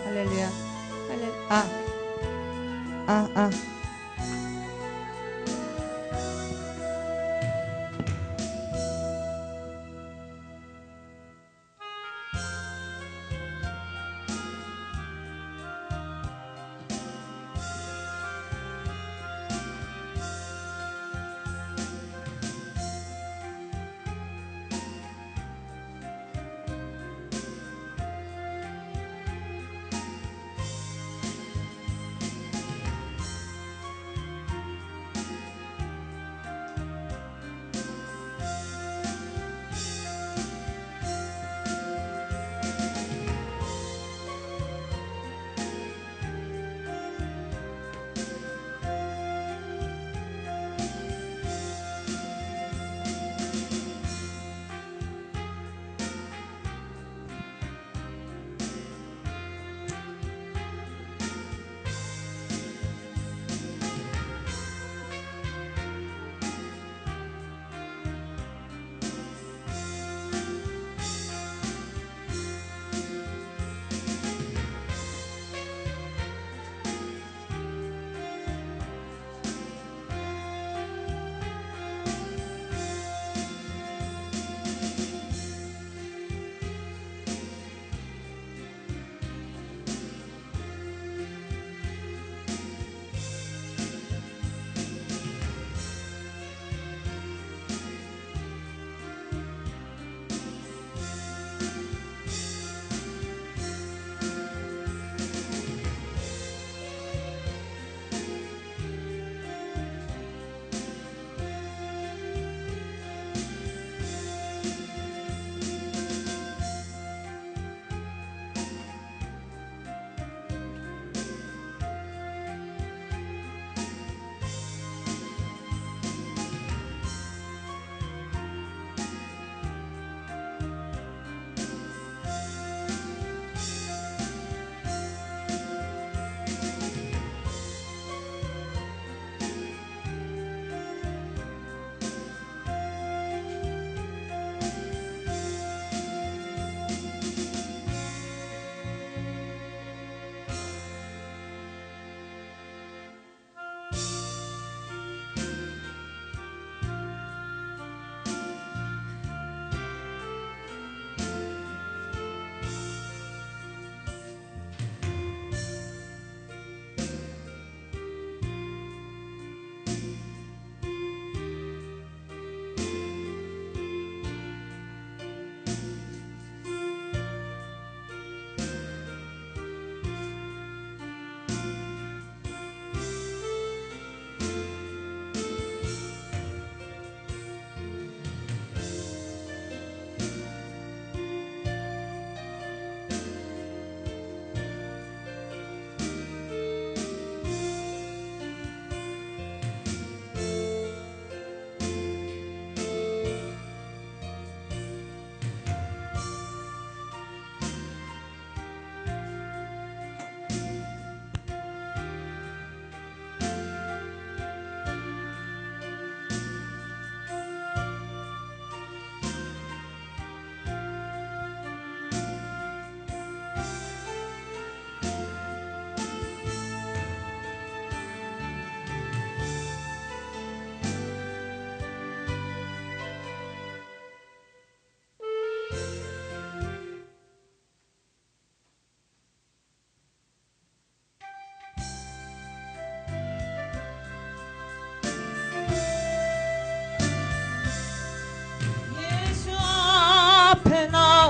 할렐루야. 아.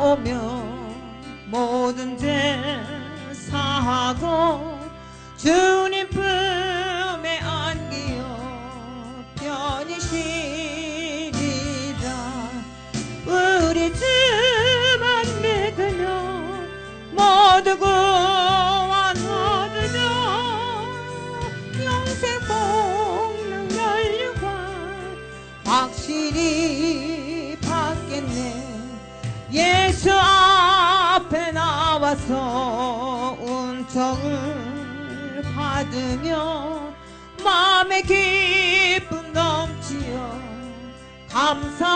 오면 모든 죄 사하고 주님 품에 안기어 편히 쉬리라. 우리 주만 믿으면 모두 구원 얻으며 영생 복능 면류관 확실히 받겠네. 예수 앞에 나와서 은총을 받으며 마음의 기쁨 넘치어 감사하리라.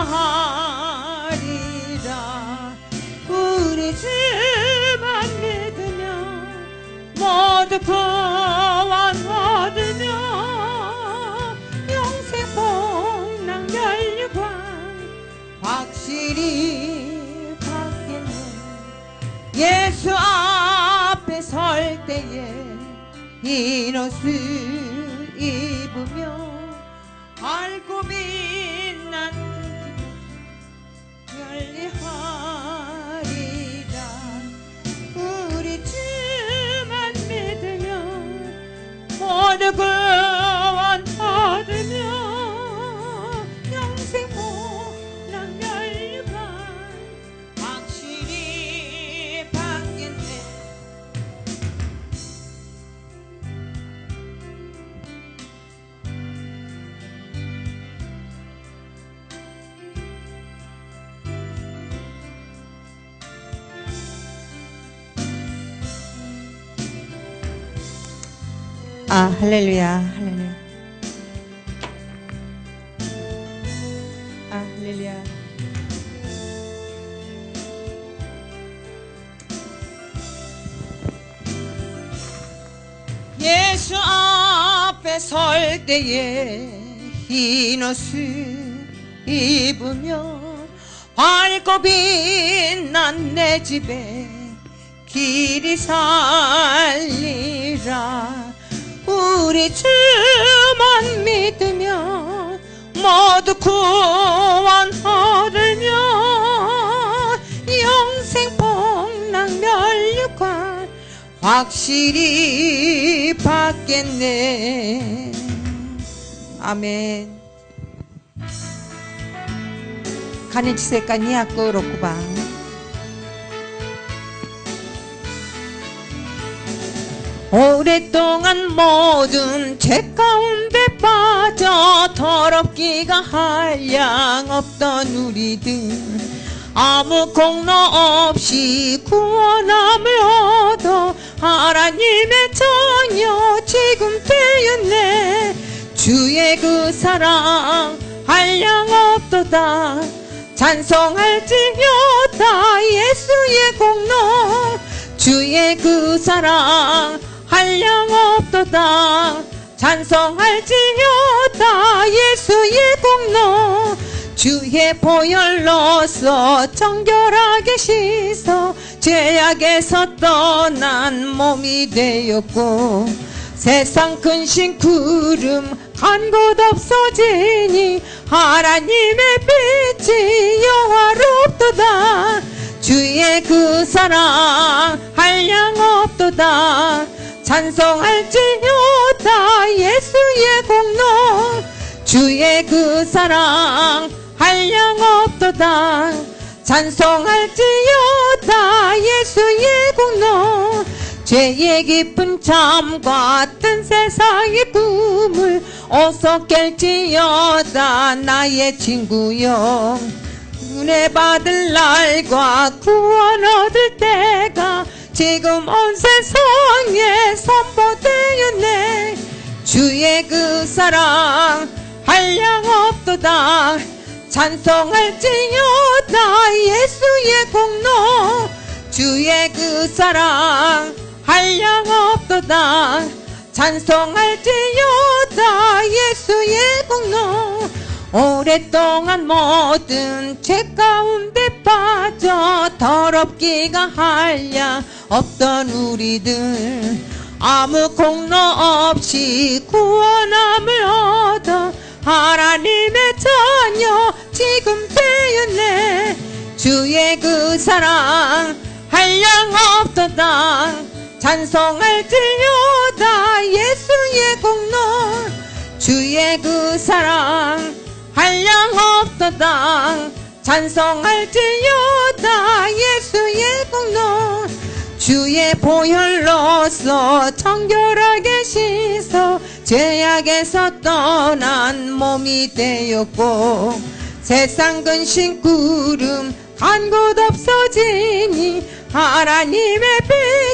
우리 주만 믿으며 모두 구원 얻으며 영생 복락 면류관 확실히 받겠네. 예수 앞에 설 때에 흰 옷을 입으며 밝고 빛난 열리하리라. 우리 주만 믿으면 모두 구원 얻으며 영생 복락 면류관 확실히 받겠네. 아, 할렐루야, 할렐루야. 아, 할렐루야. 예수 앞에 설 때에 흰 옷을 입으며 밝고 빛난 내 집에 길이 살리라. 우리 주만 믿으며 모두 구원 얻으며 영생 복락 면류관 확실히 받겠네. 아멘. 가니치세까 니아꼬 로쿠바. 오랫동안 모든 죄 가운데 빠져 더럽기가 한량 없던 우리들 아무 공로 없이 구원함을 얻어 하나님의 자녀 지금 되었네. 주의 그 사랑 한량 없도다. 찬송할지어다 예수의 공로. 주의 그 사랑 한량 없도다. 찬송할지어다 예수의 공로. 주의 보혈로서 정결하게 씻어 죄악에서 떠난 몸이 되었고 세상 근심 구름 간 곳 없어지니 하나님의 빛이 영화롭도다. 주의 그 사랑 한량 없도다. 찬송할지어다 예수의 공로. 주의 그 사랑 한량 없도다. 찬송할지어다 예수의 공로. 죄의 깊은 잠과 뜬 세상의 꿈을 어서 깰지어다 나의 친구여. 은혜 받을 날과 구원 얻을 때가 지금 온 세상에 선포되었네. 주의 그 사랑 한량 없도다. 찬송할지어다 예수의 공로. 주의 그 사랑 한량 없도다. 찬송할지어다 예수의 공로. 오랫동안 모든 죄 가운데 빠져 더럽기가 한량 없던 우리들 아무 공로 없이 구원함을 얻어 하나님의 자녀 지금 되었네. 주의 그 사랑 한량 없도다. 찬송할지어다 예수의 공로. 주의 그 사랑 한량 없도다. 찬송할지어다 예수의 공로. 주의 보혈로서 정결하게 씻어 죄악에서 떠난 몸이 되었고 세상 근심 구름 간 곳 없어지니 하나님의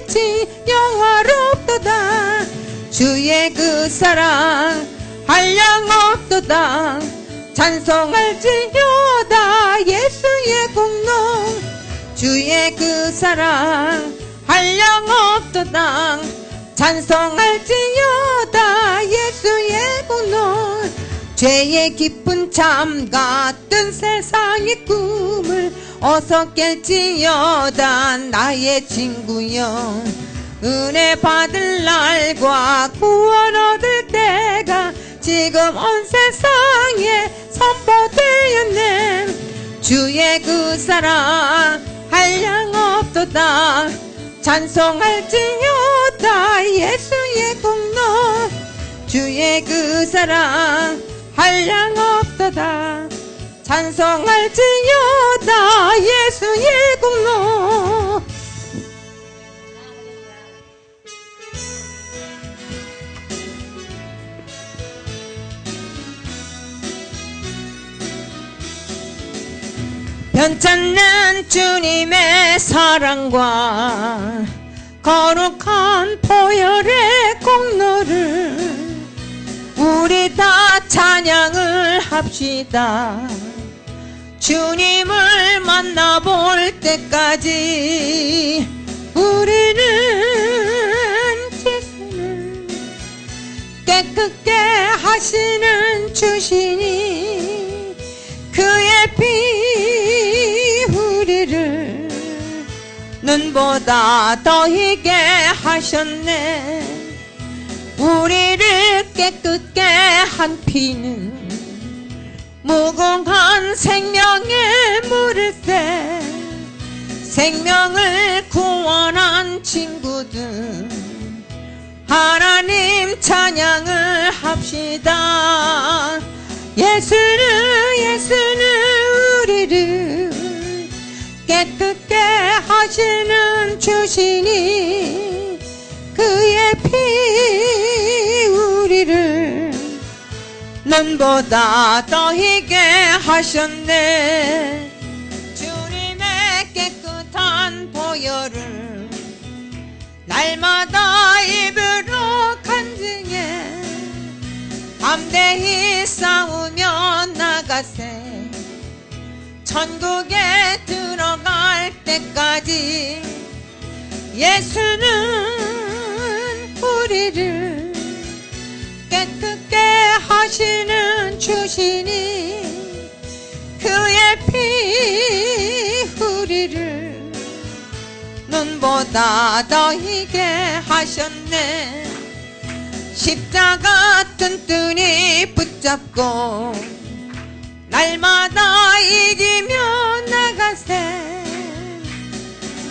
빛이 영화롭도다. 주의 그 사랑 한량 없도다. 찬송할지어다 예수의 공로. 주의 그 사랑 한량 없도다. 찬송할지어다 예수의 공로. 죄의 깊은 잠 같은 세상의 꿈을 어서 깰지어다 나의 친구여. 은혜 받을 날과 구원 얻을 때가 지금 온 세상에 선포되었네. 주의 그 사랑 한량없도다. 찬송할지어다 예수의 공로. 주의 그 사랑 한량없도다. 찬송할지어다 예수의 공로. 변찮는 주님의 사랑과 거룩한 보혈의 공로를 우리 다 찬양을 합시다. 주님을 만나볼 때까지 우리는 죄를 깨끗게 하시는 주시니 그의 피 우리를 눈보다 더 희게 하셨네. 우리를 깨끗게 한 피는 무궁한 생명의 물일세. 생명을 구원한 친구들 하나님 찬양을 합시다. 예수는 우리를 깨끗게 하시는 주시니 그의 피 우리를 눈보다 더 희게 하셨네. 주님의 깨끗한 보혈을 날마다 입으로 간증해 담대히 싸우며 나가세. 천국에 들어갈 때까지 예수는 우리를 깨끗게 하시는 주시니 그의 피 우리를 눈보다 더 희게 하셨네. 십자가 튼튼히 붙잡고 날마다 이기며 나가세.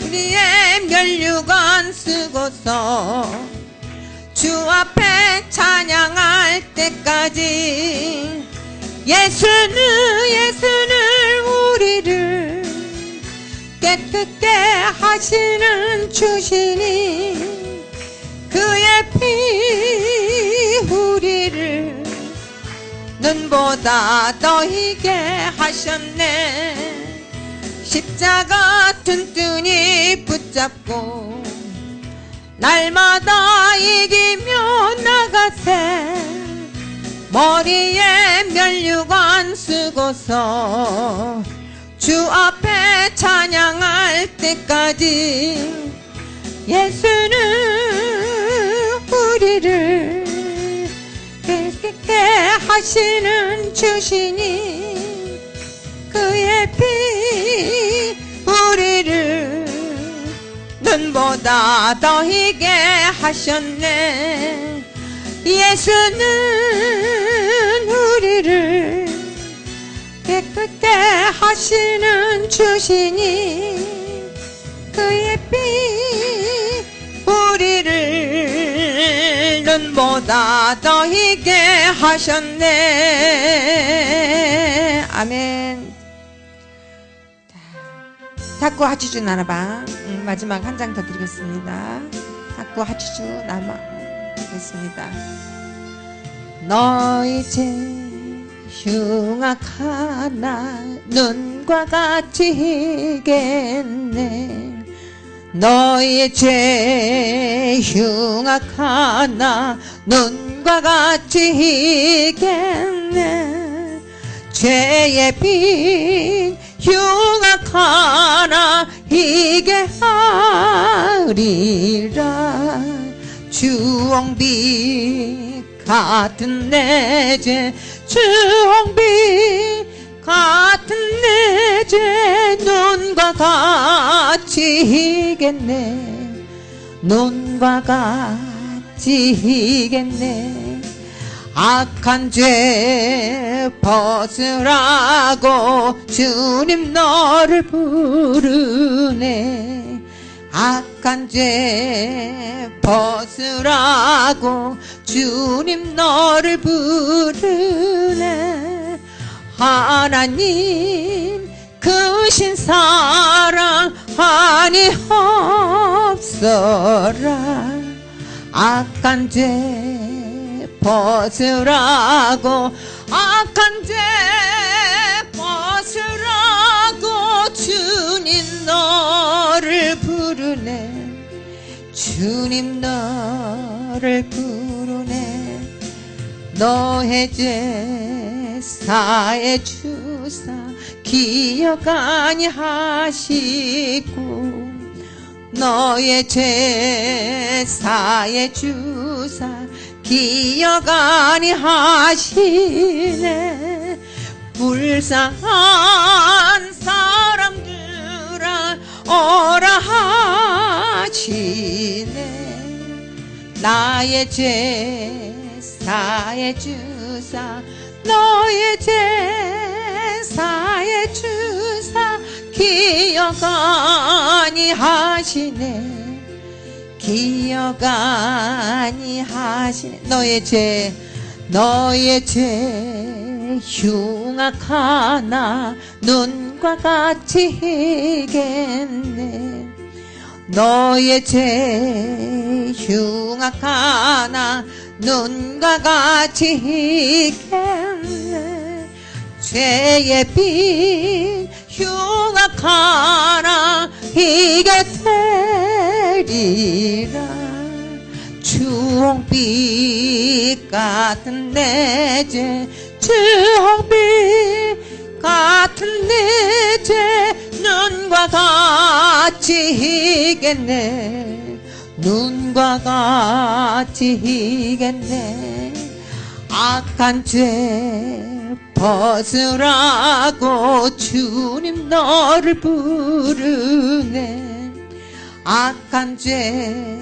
우리의 멸류관 쓰고서 주 앞에 찬양할 때까지 예수는 우리를 깨끗게 하시는 주시니 그의 피 우리를 눈보다 더 희게 하셨네. 십자가 튼튼히 붙잡고 날마다 이기며 나가세. 머리에 멸류관 쓰고서 주 앞에 찬양할 때까지 예수는 우리를 깨끗게 하시는 주시니 그의 피 우리를 눈보다 더 희게 하셨네. 예수는 우리를 깨끗게 하시는 주시니 그의 피 우리를 눈보다 더 희게 하셨네. 아멘. 탁구 하치주 나눠봐. 마지막 한 장 더 드리겠습니다. 탁구 하치주 나눠보겠습니다. 너희 죄 흉악하나 눈과 같이 희겠네. 너희의 죄 흉악하나 눈과 같이 희겠네. 죄의 빛 흉악하나 희게 하리라. 주홍빛 같은 내 죄 주홍빛 같은 내 죄 눈과 같이 희겠네 눈과 같이 희겠네 악한 죄 벗으라고 주님 너를 부르네 악한 죄 벗으라고 주님 너를 부르네 하나님 크신 사랑 아니 없어라 악한 죄 벗으라고 악한 죄 벗으라고 주님 너를 부르네 주님 너를 부르네 너의 죄 사해 주사 기억 아니하시고 너의 죄 사해 주사 기억 아니하시네 불쌍한 사람들아 오라 하시네 나의 죄 사해 주사 너의 죄 사해 주사 기억 아니하시네 기억 아니하시네 너의 죄 흉악하나 눈과 같이 희겠네 너의 죄 흉악하나 눈과 같이 희겠네 죄의 빛 흉악하나 희게 되리라 주홍빛 같은 내 죄 주홍빛 같은 내 죄 눈과 같이 희겠네 눈과 같이 희겠네 악한 죄 벗으라고 주님 너를 부르네 악한 죄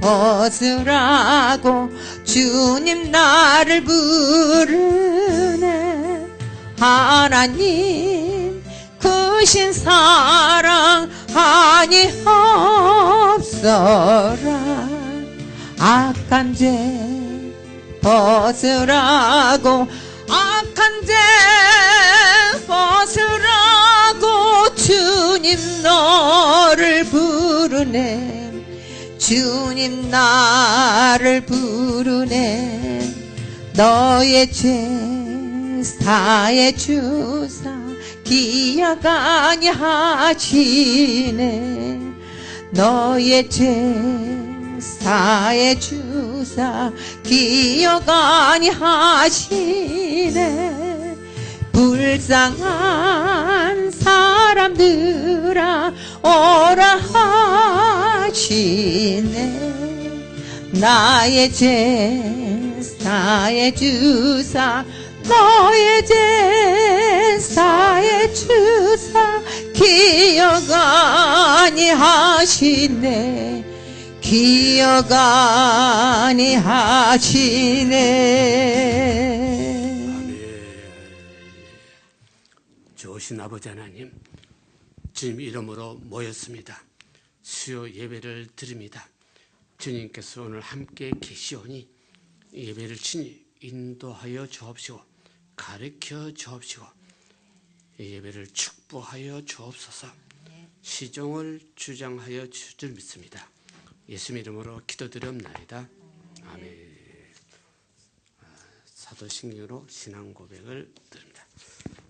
벗으라고 주님 나를 부르네 하나님 크신 사랑 아니 없어라 악한 죄 벗으라고 악한 죄 벗으라고 주님 너를 부르네 주님 나를 부르네 너의 죄 사해 주사 기억 아니하시네 너의 죄 사해 주사 기억 아니하시네 불쌍한 사람들아 오라 하시네 나의 죄 사해 주사 너의 죄 사해 주사 기억 아니하시네 기억 아니하시네 아멘. 좋으신 아버지 하나님 주님 이름으로 모였습니다. 수요 예배를 드립니다. 주님께서 오늘 함께 계시오니 예배를 친히 인도하여 주옵시고 가르쳐 주옵시고 예배를 축복하여 주옵소서. 시종을 주장하여 줄 줄 믿습니다. 예수 이름으로 기도드렸나이다. 아멘. 사도신경으로 신앙 고백을 드립니다.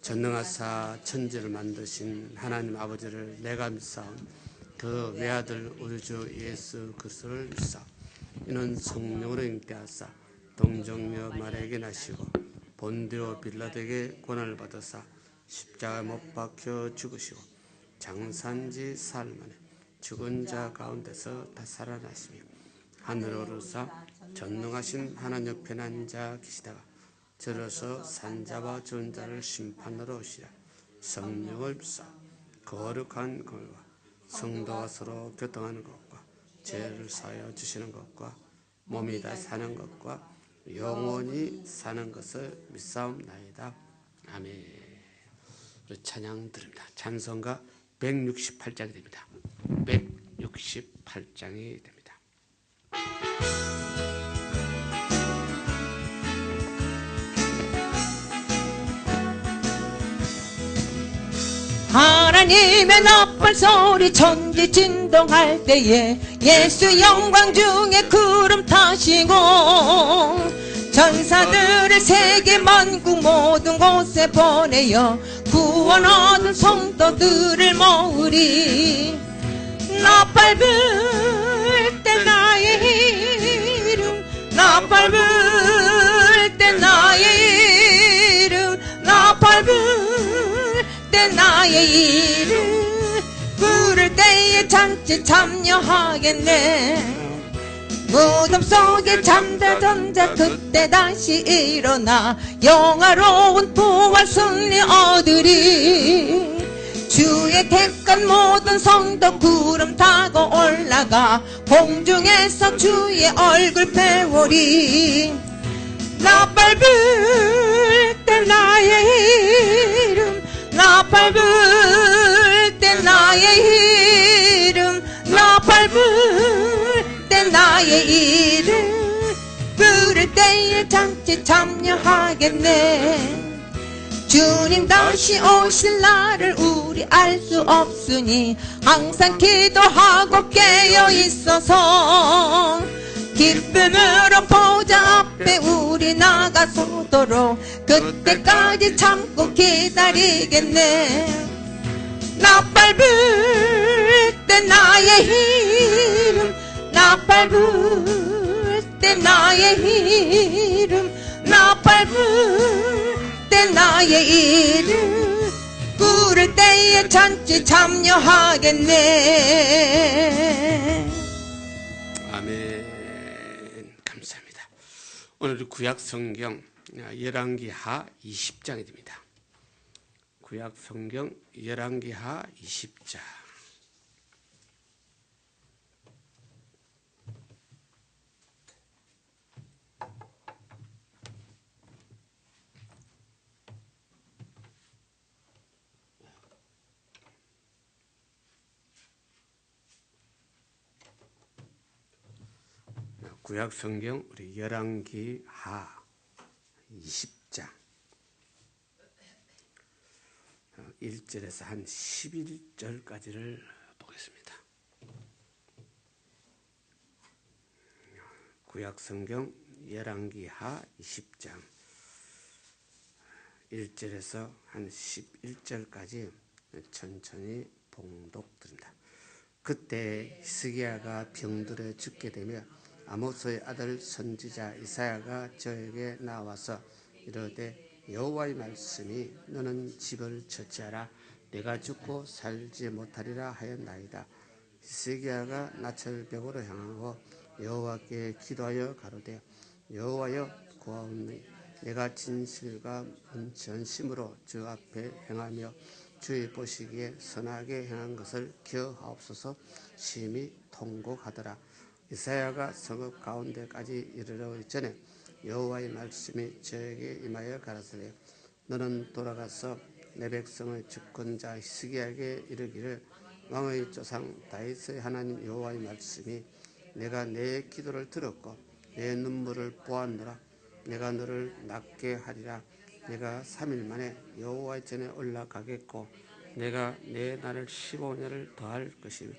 전능하사 천지를 만드신 하나님 아버지를 내가 믿사오니 그 외아들 우리 주 예수 그리스도를 믿사 이는 성령으로 잉태하사 동정녀 마리아에게 나시고 본디오 빌라도에게 고난을 받으사 십자가에 못 박혀 죽으시고 장사한 지 사흘 만에 죽은 자 가운데서 다 살아나시며 하늘 오르사 전능하신 하나님 옆에 앉아 계시다가 들어서 산자와 죽은 자를 심판하러 오시라. 성령을 믿사 거룩한 공과 성도가 서로 교통하는 것과 죄를 사하여 주시는 것과 몸이 다 사는 것과 영원히 사는 것을 믿사옵나이다. 아멘. 찬양 드립니다. 찬송가 168장이 됩니다. 168장이 됩니다. 하나님의 나팔 소리 천지 진동할 때에 예수 영광 중에 구름 타시고 전사들을 세계 만국 모든 곳에 보내어 구원 얻은 성도들을 모으리. 나팔 불 때 나의 이름, 나팔 불 때 나의 이름, 나팔 불 때 나의 이름 부를 때에 잔치 참여하겠네. 무덤 속에 잠자던 자 그때 다시 일어나 영화로운 부활 승리 얻으리. 주의 택한 모든 성도 구름 타고 올라가 공중에서 주의 얼굴 배우리. 나팔 불 때 나의 이름, 나팔 불 때 나의 이름, 나팔 불 때 나의 이름 부를 때에 잔치 참여하겠네. 주님 다시 오실 날을 우리 알 수 없으니 항상 기도하고 깨어 있어서 기쁨으로 보좌 앞에 우리 나가서도록 그때까지 참고 기다리겠네. 나팔 불 때 나의 이름, 나팔 불 때 나의 이름, 나팔 불 때 나의 이름 부를 때에 잔치 참여하겠네. 아멘. 감사합니다. 오늘 구약 성경 열왕기하 20장이 됩니다. 구약 성경 열왕기하 20장. 구약 성경 우리 열왕기하 20장 1절에서 한 11절까지를 보겠습니다. 구약 성경 열왕기하 20장 1절에서 한 11절까지 천천히 봉독드립니다. 그때 히스기야가 병들어 죽게 되며 아모스의 아들 선지자 이사야가 저에게 나와서 이르되 여호와의 말씀이 너는 집을 처치하라 내가 죽고 살지 못하리라 하였나이다. 히스기야가 나철벽으로 향하고 여호와께 기도하여 가로되 여호와여 구하오니 내가 진실과 전심으로 주 앞에 행하며 주의 보시기에 선하게 행한 것을 기억하옵소서. 심히 통곡하더라. 이사야가 성읍 가운데까지 이르러 전에 여호와의 말씀이 저에게 임하여 가라사대 너는 돌아가서 내 백성의 주권자 히스기야에게 이르기를 왕의 조상 다윗의 하나님 여호와의 말씀이 내가 내 기도를 들었고 내 눈물을 보았노라. 내가 너를 낫게 하리라. 내가 3일 만에 여호와의 전에 올라가겠고 내가 내 날을 15년을 더할 것이며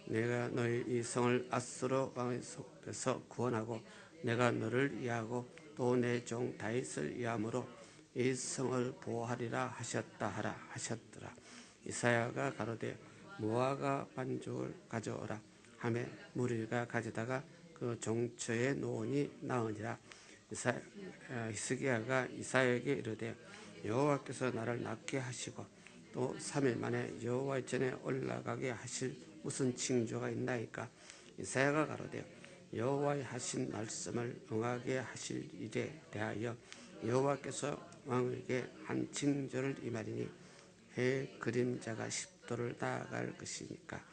내가 너희 이 성을 아수르 왕의 손에서 구원하고 내가 너를 위하고 또 내 종 다윗을 위함으로 이 성을 보호하리라 하셨다 하라 하셨더라. 이사야가 가로되 무화과 반죽을 가져오라 하매 무리가 가져다가 그 종처에 놓으니 나으니라. 히스기야가 이사야에게 이르되 여호와께서 나를 낫게 하시고 또 3일 만에 여호와의 전에 올라가게 하실 무슨 징조가 있나이까. 이사야가 가로되 여호와의 하신 말씀을 응하게 하실 일에 대하여 여호와께서 왕에게 한 징조를 임하리니 해 그림자가 10도를 나아갈 것이니까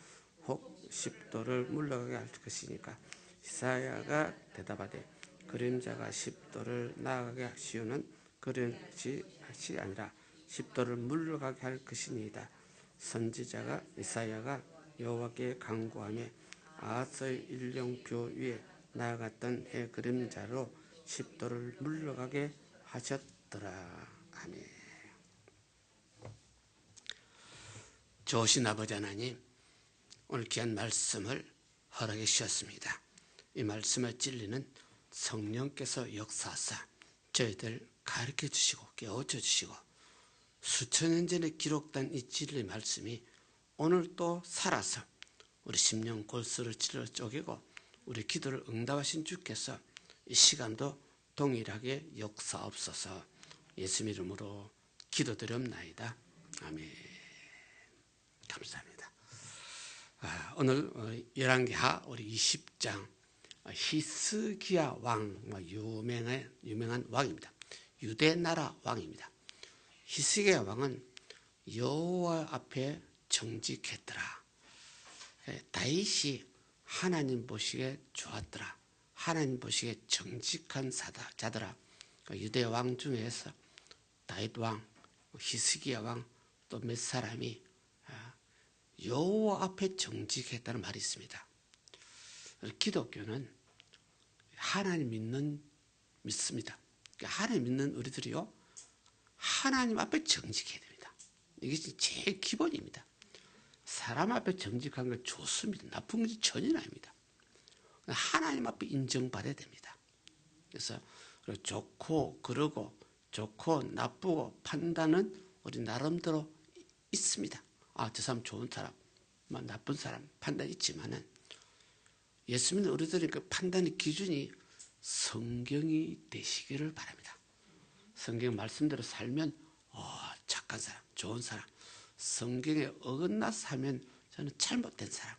혹 10도를 물러가게 할 것이니까 이사야가 대답하되 그림자가 10도를 나아가게 하시오는 그릇이 아니라 10도를 물러가게 할 것이니이다. 선지자가 이사야가 여호와께 간구하며 아하스의 일령표 위에 나아갔던 해 그림자로 10도를 물러가게 하셨더라. 아멘. 좋으신 아버지 하나님, 오늘 귀한 말씀을 허락해 주셨습니다. 이 말씀의 진리는 성령께서 역사하사 저희들 가르쳐 주시고 깨우쳐 주시고 수천 년 전에 기록된 이 진리의 말씀이 오늘 또 살아서 우리 심령 골수를 찔러 쪼개고 우리 기도를 응답하신 주께서 이 시간도 동일하게 역사옵소서. 예수 이름으로 기도드렸나이다. 아멘. 감사합니다. 오늘 열왕기하 우리 20장 히스기야 왕, 유명한 왕입니다. 유대 나라 왕입니다. 히스기야 왕은 여호와 앞에 정직했더라. 다윗이 하나님 보시기에 좋았더라. 하나님 보시기에 정직한 자더라. 유대 왕 중에서 다윗 왕, 히스기야 왕 또 몇 사람이 여호와 앞에 정직했다는 말이 있습니다. 기독교는 하나님 믿습니다. 하나님 믿는 우리들이요, 하나님 앞에 정직해야 됩니다. 이게 제일 기본입니다. 사람 앞에 정직한 건 좋습니다. 나쁜 것이 전혀 아닙니다. 하나님 앞에 인정받아야 됩니다. 그래서 좋고 그러고 좋고 나쁘고 판단은 우리 나름대로 있습니다. 저 사람 좋은 사람, 나쁜 사람 판단 있지만은 예수 믿는 우리들의 그 판단의 기준이 성경이 되시기를 바랍니다. 성경 말씀대로 살면 착한 사람, 좋은 사람, 성경에 어긋나서 살면 저는 잘못된 사람.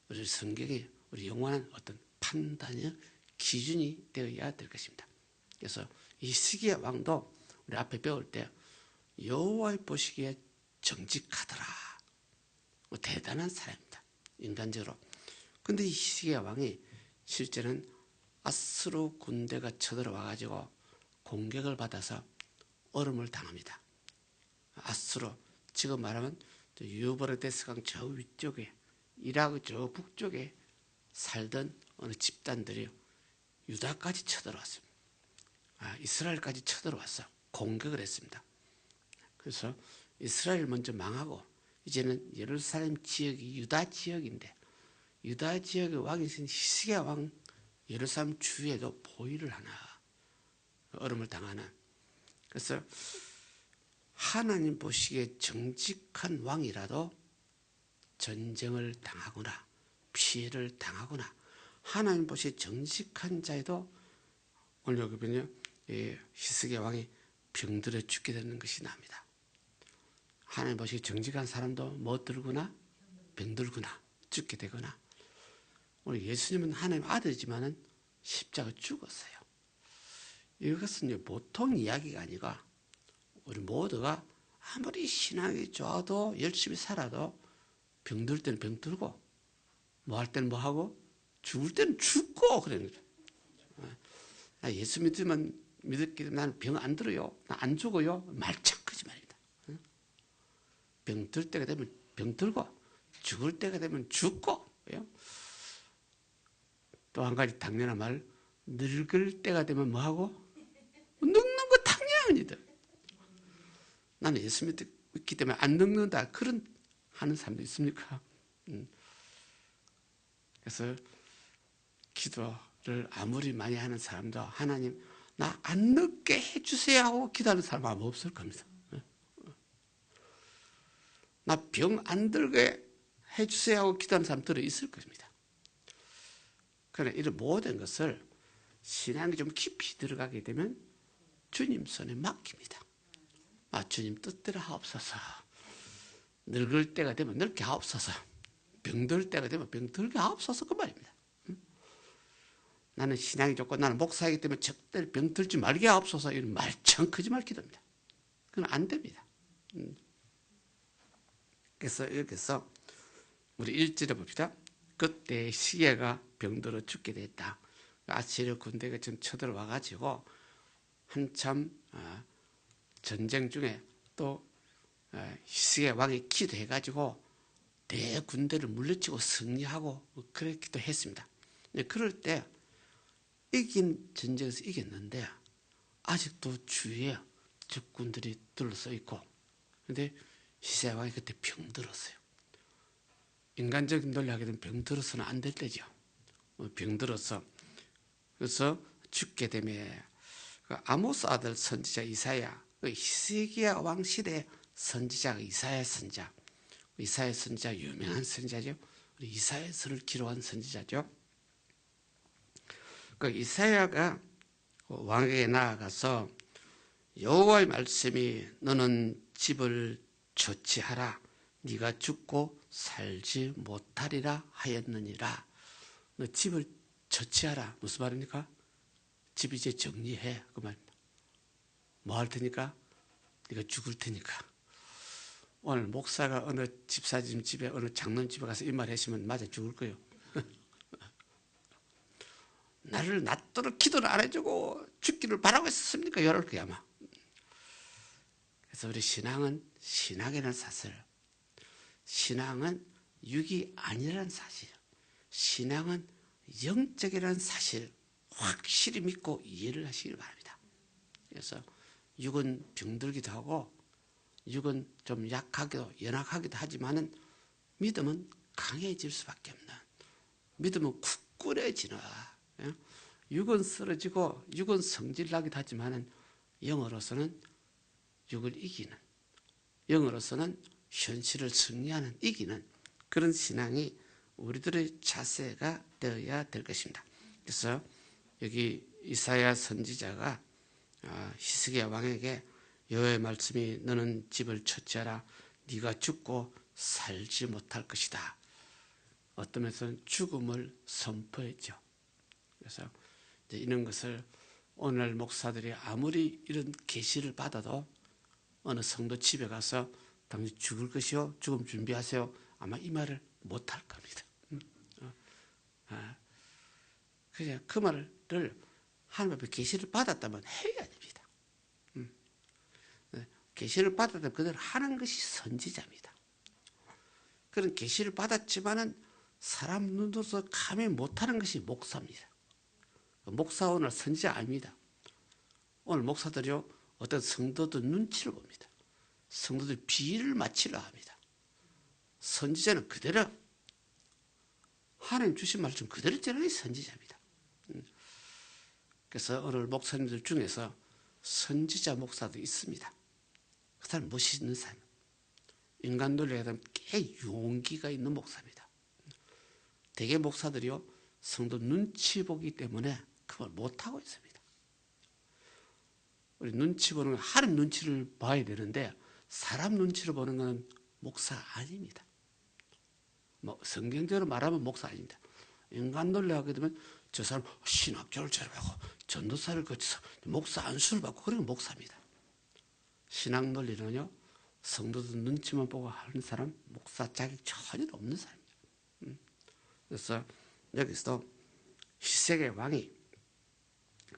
우리 성경이 우리 영원한 어떤 판단의 기준이 되어야 될 것입니다. 그래서 이 시기의 왕도 우리 앞에 배울 때 여호와의 보시기에 정직하더라. 대단한 사람입니다. 인간적으로. 근데 이 시기의 왕이 실제는 아수르 군대가 쳐들어와가지고 공격을 받아서 얼음을 당합니다. 아수르, 지금 말하면 유브라데스강 저 위쪽에, 이라크 저 북쪽에 살던 어느 집단들이 유다까지 쳐들어왔습니다. 이스라엘까지 쳐들어와서 공격을 했습니다. 그래서 이스라엘 먼저 망하고 이제는 예루살렘 지역이 유다 지역인데, 유다 지역의 왕이신 히스기야 왕 예루살렘 주에도 보위를 하나, 얼음을 당하나. 그래서 하나님 보시기에 정직한 왕이라도 전쟁을 당하거나 피해를 당하거나, 하나님 보시기에 정직한 자에도 오늘 여기 보면 히스기야 왕이 병들어 죽게 되는 것이 납니다. 하나님 보시기에 정직한 사람도 뭐 들거나 병들거나 죽게 되거나. 오늘 예수님은 하나님 아들이지만은 십자가 죽었어요. 이것은 보통 이야기가 아니고 우리 모두가 아무리 신앙이 좋아도 열심히 살아도 병들 때는 병들고 뭐 할 때는 뭐 하고 죽을 때는 죽고 그러는 거죠. 예수 믿기 때문에 나는 병 안 들어요, 나 안 죽어요, 말참 거짓말입니다. 병들 때가 되면 병들고 죽을 때가 되면 죽고. 또 한 가지 당연한 말, 늙을 때가 되면 뭐하고? 늙는 거 당연합니다. 나는 예수 믿기 때문에 안 늙는다, 그런 하는 사람도 있습니까? 그래서 기도를 아무리 많이 하는 사람도 하나님 나 안 늙게 해주세요 하고 기도하는 사람 아마 없을 겁니다. 나 병 안 들게 해주세요 하고 기도하는 사람들은 있을 것입니다. 그러나 이런 모든 것을 신앙이 좀 깊이 들어가게 되면 주님 손에 맡깁니다. 주님 뜻대로 하옵소서. 늙을 때가 되면 늙게 하옵소서. 병들 때가 되면 병들게 하옵소서, 그 말입니다. 나는 신앙이 좋고 나는 목사이기 때문에 절대 병들지 말게 하옵소서. 이런 말짱 거짓말 기도입니다. 그건 안 됩니다. 그래서 여기서 우리 1절에 봅시다. 그때 시계가 병들어 죽게 됐다. 아시리아 군대가 지금 쳐들어와 가지고 한참 전쟁 중에 또 히스기야 왕이 기도해 가지고 대군대를 물리치고 승리하고 그랬기도 했습니다. 그럴 때 이긴 전쟁에서 이겼는데 아직도 주위에 적군들이 둘러서 있고, 그런데 히스기야 왕이 그때 병들었어요. 인간적인 논리하게 되면 병들어서는 안 될 때죠. 병들어서 그래서 죽게 되면 아모스 아들 선지자 이사야, 히스기야 왕 시대 선지자가 이사야 선지자. 이사야 선지자 유명한 선지자죠. 우리 이사야서를 기록한 선지자죠. 그 이사야가 왕에게 나아가서 여호와의 말씀이 너는 집을 처치하라. 네가 죽고 살지 못하리라 하였느니라. 너 집을 처치하라. 무슨 말입니까? 집 이제 정리해. 그 말입니다. 뭐 할 테니까? 네가 죽을 테니까. 오늘 목사가 어느 집사님 집에 어느 장로님 집에 가서 이 말 하시면 맞아 죽을 거예요. 나를 낫도록 기도를 안 해주고 죽기를 바라고 있었습니까? 이럴 거야 아마. 그래서 우리 신앙은 신앙이라는 사실, 신앙은 육이 아니라는 사실, 신앙은 영적이라는 사실 확실히 믿고 이해를 하시길 바랍니다. 그래서 육은 병들기도 하고 육은 좀 약하기도 연약하기도 하지만은 믿음은 강해질 수밖에 없는, 믿음은 굳건해지는, 육은 쓰러지고 육은 성질나기도 하지만은 영으로서는 육을 이기는, 영으로서는 현실을 승리하는, 이기는 그런 신앙이 우리들의 자세가 되어야 될 것입니다. 그래서 여기 이사야 선지자가 히스기야 왕에게 여호와의 말씀이 너는 집을 처치하라. 네가 죽고 살지 못할 것이다. 어떤 면에서는 죽음을 선포했죠. 그래서 이제 이런 것을 오늘 목사들이 아무리 이런 계시를 받아도 어느 성도 집에 가서 당신 죽을 것이요, 죽음 준비하세요, 아마 이 말을 못할 겁니다. 그냥 그 말을 하나님 앞에 계시를 받았다면 해야 됩니다. 계시를 받았다면 그대로 하는 것이 선지자입니다. 그런 계시를 받았지만은 사람 눈으로서 감히 못하는 것이 목사입니다. 목사 오늘 선지자 아닙니다. 오늘 목사들이요, 어떤 성도들 눈치를 봅니다. 성도들 비위를 맞추려 합니다. 선지자는 그대로 하나님 주신 말씀 그대로 전하는 선지자입니다. 그래서 오늘 목사님들 중에서 선지자 목사도 있습니다. 그 사람 멋있는 사람, 인간 논리에 대한 꽤 용기가 있는 목사입니다. 대개 목사들이요, 성도 눈치 보기 때문에 그걸 못하고 있습니다. 우리 눈치 보는 건 하나님 눈치를 봐야 되는데 사람 눈치를 보는 건 목사 아닙니다. 뭐 성경적으로 말하면 목사 아닙니다. 인간 논리하게 되면 저 사람 신학교를 졸업하고 전도사를 거쳐서 목사 안수를 받고 그런 게 목사입니다. 신학 논리는요, 성도들 눈치만 보고 하는 사람, 목사 자격 전혀 없는 사람입니다. 그래서 여기서 히스기야 왕이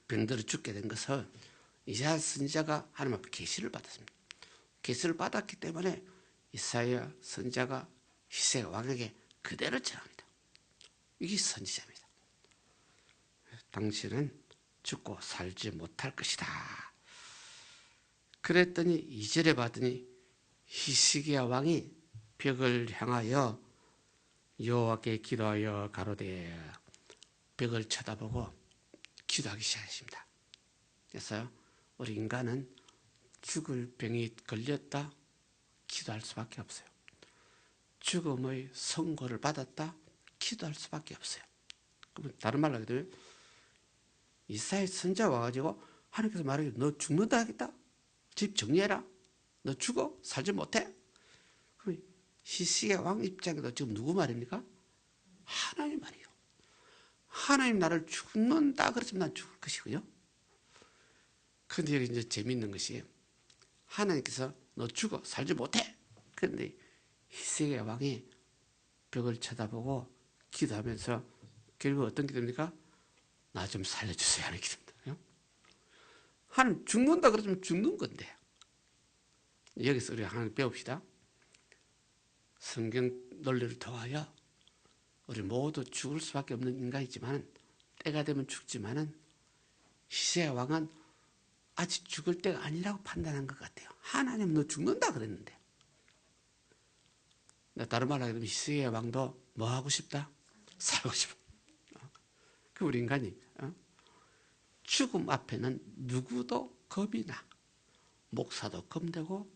병들어 죽게 된 것을 이사야 선지자가 하나님 앞에 계시를 받았습니다. 계시를 받았기 때문에 이사야 선지자가 히스기야 왕에게 그대로 전합니다. 이게 선지자입니다. 당신은 죽고 살지 못할 것이다. 그랬더니 2절에 봤더니 히스기야 왕이 벽을 향하여 여호와께 기도하여 가로되, 벽을 쳐다보고 기도하기 시작했습니다. 그래서 우리 인간은 죽을 병이 걸렸다 기도할 수밖에 없어요. 죽음의 선고를 받았다 기도할 수밖에 없어요. 그러면 다른 말로 하게 되면 이사야 선지자 와가지고 하나님께서 말하기를 너 죽는다 하겠다, 집 정리해라, 너 죽어 살지 못해. 그럼 히스기야 왕 입장에도 지금 누구 말입니까? 하나님 말이에요. 하나님 나를 죽는다 그러지만 난 죽을 것이고요. 그런데 여기 이제 재미있는 것이 하나님께서 너 죽어 살지 못해. 그런데 히스기야 왕이 벽을 쳐다보고 기도하면서 결국 어떤 기도입니까? 나 좀 살려주세요 하는 기도입니다. 하나님 죽는다 그러면 죽는 건데 여기서 우리 하나님 배웁시다. 성경 논리를 통하여 우리 모두 죽을 수밖에 없는 인간이지만 때가 되면 죽지만은 히스기야 왕은 아직 죽을 때가 아니라고 판단한 것 같아요. 하나님 너 죽는다 그랬는데. 다른 말로 하면 히스기야 왕도 뭐 하고 싶다? 살고 싶어. 그 우리 인간이 죽음 앞에는 누구도 겁이 나. 목사도 겁내고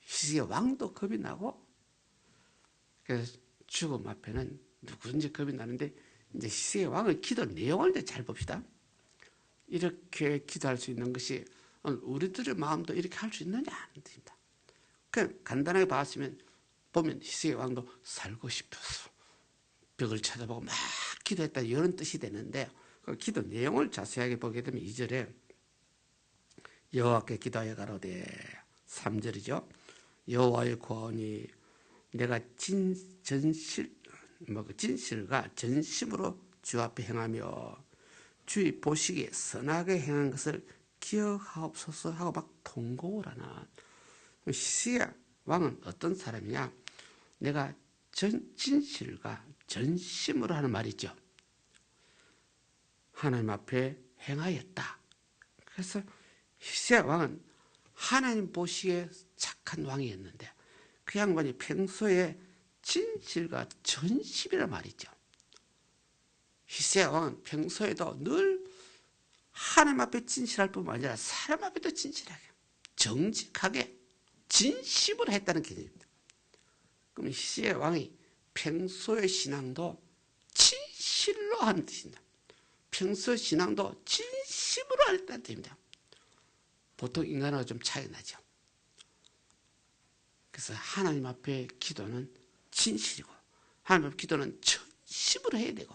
히스기야 왕도 겁이 나고 그래서 죽음 앞에는 누구든지 겁이 나는데 이제 히스기야 왕의 기도 내용을 이제 잘 봅시다. 이렇게 기도할 수 있는 것이 우리들의 마음도 이렇게 할 수 있느냐 하는 뜻입니다. 그냥 간단하게 봤으면 보면 히스기야 왕도 살고 싶어서 벽을 쳐다보고 막 기도했다 이런 뜻이 되는데 그 기도 내용을 자세하게 보게 되면 2절에 여호와께 기도하여 가로되 3절이죠. 여호와의 구원이 내가 진실과 전심으로 주 앞에 행하며 주의 보시기에 선하게 행한 것을 기억하옵소서 하고 막 통곡을 하나. 히스기야 왕은 어떤 사람이냐? 내가 진실과 전심으로 하는 말이죠. 하나님 앞에 행하였다. 그래서 히스기야 왕은 하나님 보시기에 착한 왕이었는데 그 양반이 평소에 진실과 전심이란 말이죠. 히스기야 왕은 평소에도 늘 하나님 앞에 진실할 뿐만 아니라 사람 앞에도 진실하게 정직하게 진심으로 했다는 개념입니다. 그럼 히스기야 왕이 평소의 신앙도 진실로 하는 뜻입니다. 평소 신앙도 진심으로 하는 뜻입니다. 보통 인간하고 좀 차이가 나죠. 그래서 하나님 앞에 기도는 진실이고 하나님 앞에 기도는 전심으로 해야 되고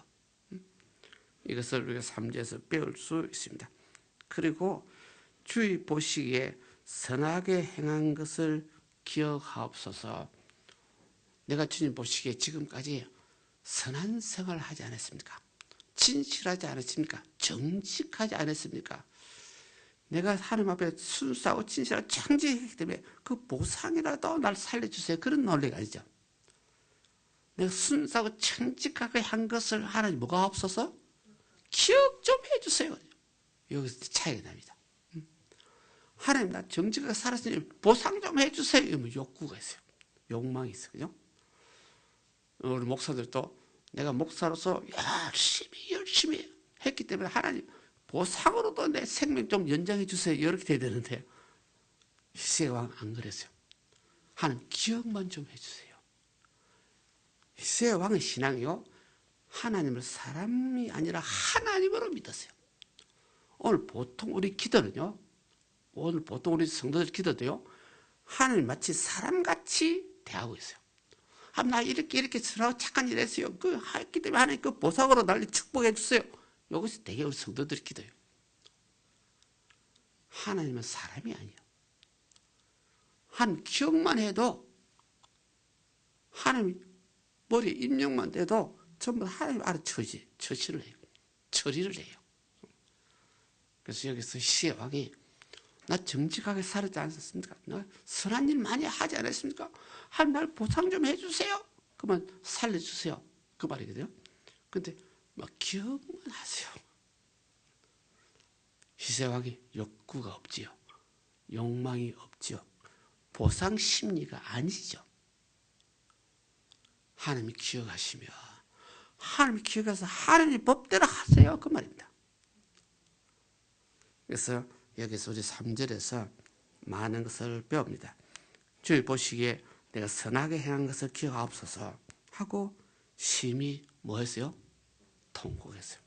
이것을 우리가 3절에서 배울 수 있습니다. 그리고 주의 보시기에 선하게 행한 것을 기억하옵소서. 내가 주님 보시기에 지금까지 선한 생활을 하지 않았습니까? 진실하지 않았습니까? 정직하지 않았습니까? 내가 하나님 앞에 순수하고 진실하고 정직하기 때문에 그 보상이라도 날 살려주세요. 그런 논리가 아니죠. 내가 순수하고 정직하게 한 것을 하나님 뭐가 없어서 기억 좀 해주세요. 여기서 차이가 납니다. 하나님 나 정직하게 살았으니 보상 좀 해주세요. 이러면 욕구가 있어요. 욕망이 있어요. 그죠? 우리 목사들도 내가 목사로서 열심히 했기 때문에 하나님 보상으로도 내 생명 좀 연장해 주세요. 이렇게 돼야 되는데 히스기야 왕 안 그랬어요. 하나님 기억만 좀 해주세요. 히스기야 왕의 신앙이요 하나님을 사람이 아니라 하나님으로 믿었어요. 오늘 보통 우리 기도는요, 오늘 보통 우리 성도들 기도도요, 하나님 마치 사람같이 대하고 있어요. 나 이렇게 선하고 착한 일 했어요. 그 했기 때문에 하나님 그 보상으로 날 축복해 주세요. 이것이 되게 우리 성도들이 기도해요. 하나님은 사람이 아니에요. 한 기억만 해도 하나님 머리 입력만 돼도 전부 하나님 처리를 해요. 그래서 여기서 히스기야 왕이 나 정직하게 살았지 않습니까? 나 선한 일 많이 하지 않았습니까? 하나님 날 보상 좀 해주세요. 그러면 살려주세요. 그 말이거든요. 근데 막 기억만 하세요. 히스기야 왕이 욕구가 없지요. 욕망이 없지요. 보상 심리가 아니죠. 하나님이 기억하시며 하나님이 기억해서 하나님 법대로 하세요. 그 말입니다. 그래서 여기서 우리 3절에서 많은 것을 배웁니다. 주의 보시기에 내가 선하게 행한 것을 기억하옵소서 하고 심히 뭐 했어요? 통곡했어요.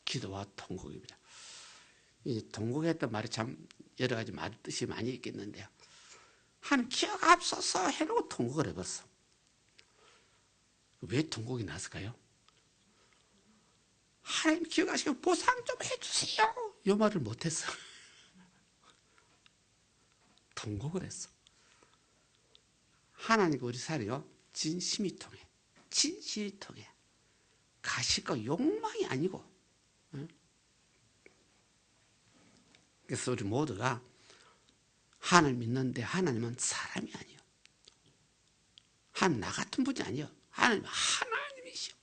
기도와 통곡입니다. 이 통곡했던 말이 참 여러 가지 뜻이 많이 있겠는데요. 하나님 기억하옵소서 해놓고 통곡을 해봤어. 왜 통곡이 났을까요? 하나님 기억하시고 보상 좀 해주세요. 이 말을 못했어. 통곡을 했어. 하나님과 우리 사이요, 진심이 통해, 진실이 통해, 가식과 욕망이 아니고. 그래서 우리 모두가 하나님 믿는데 하나님은 사람이 아니요, 하나님 나 같은 분이 아니요, 하나님 하나님이시오.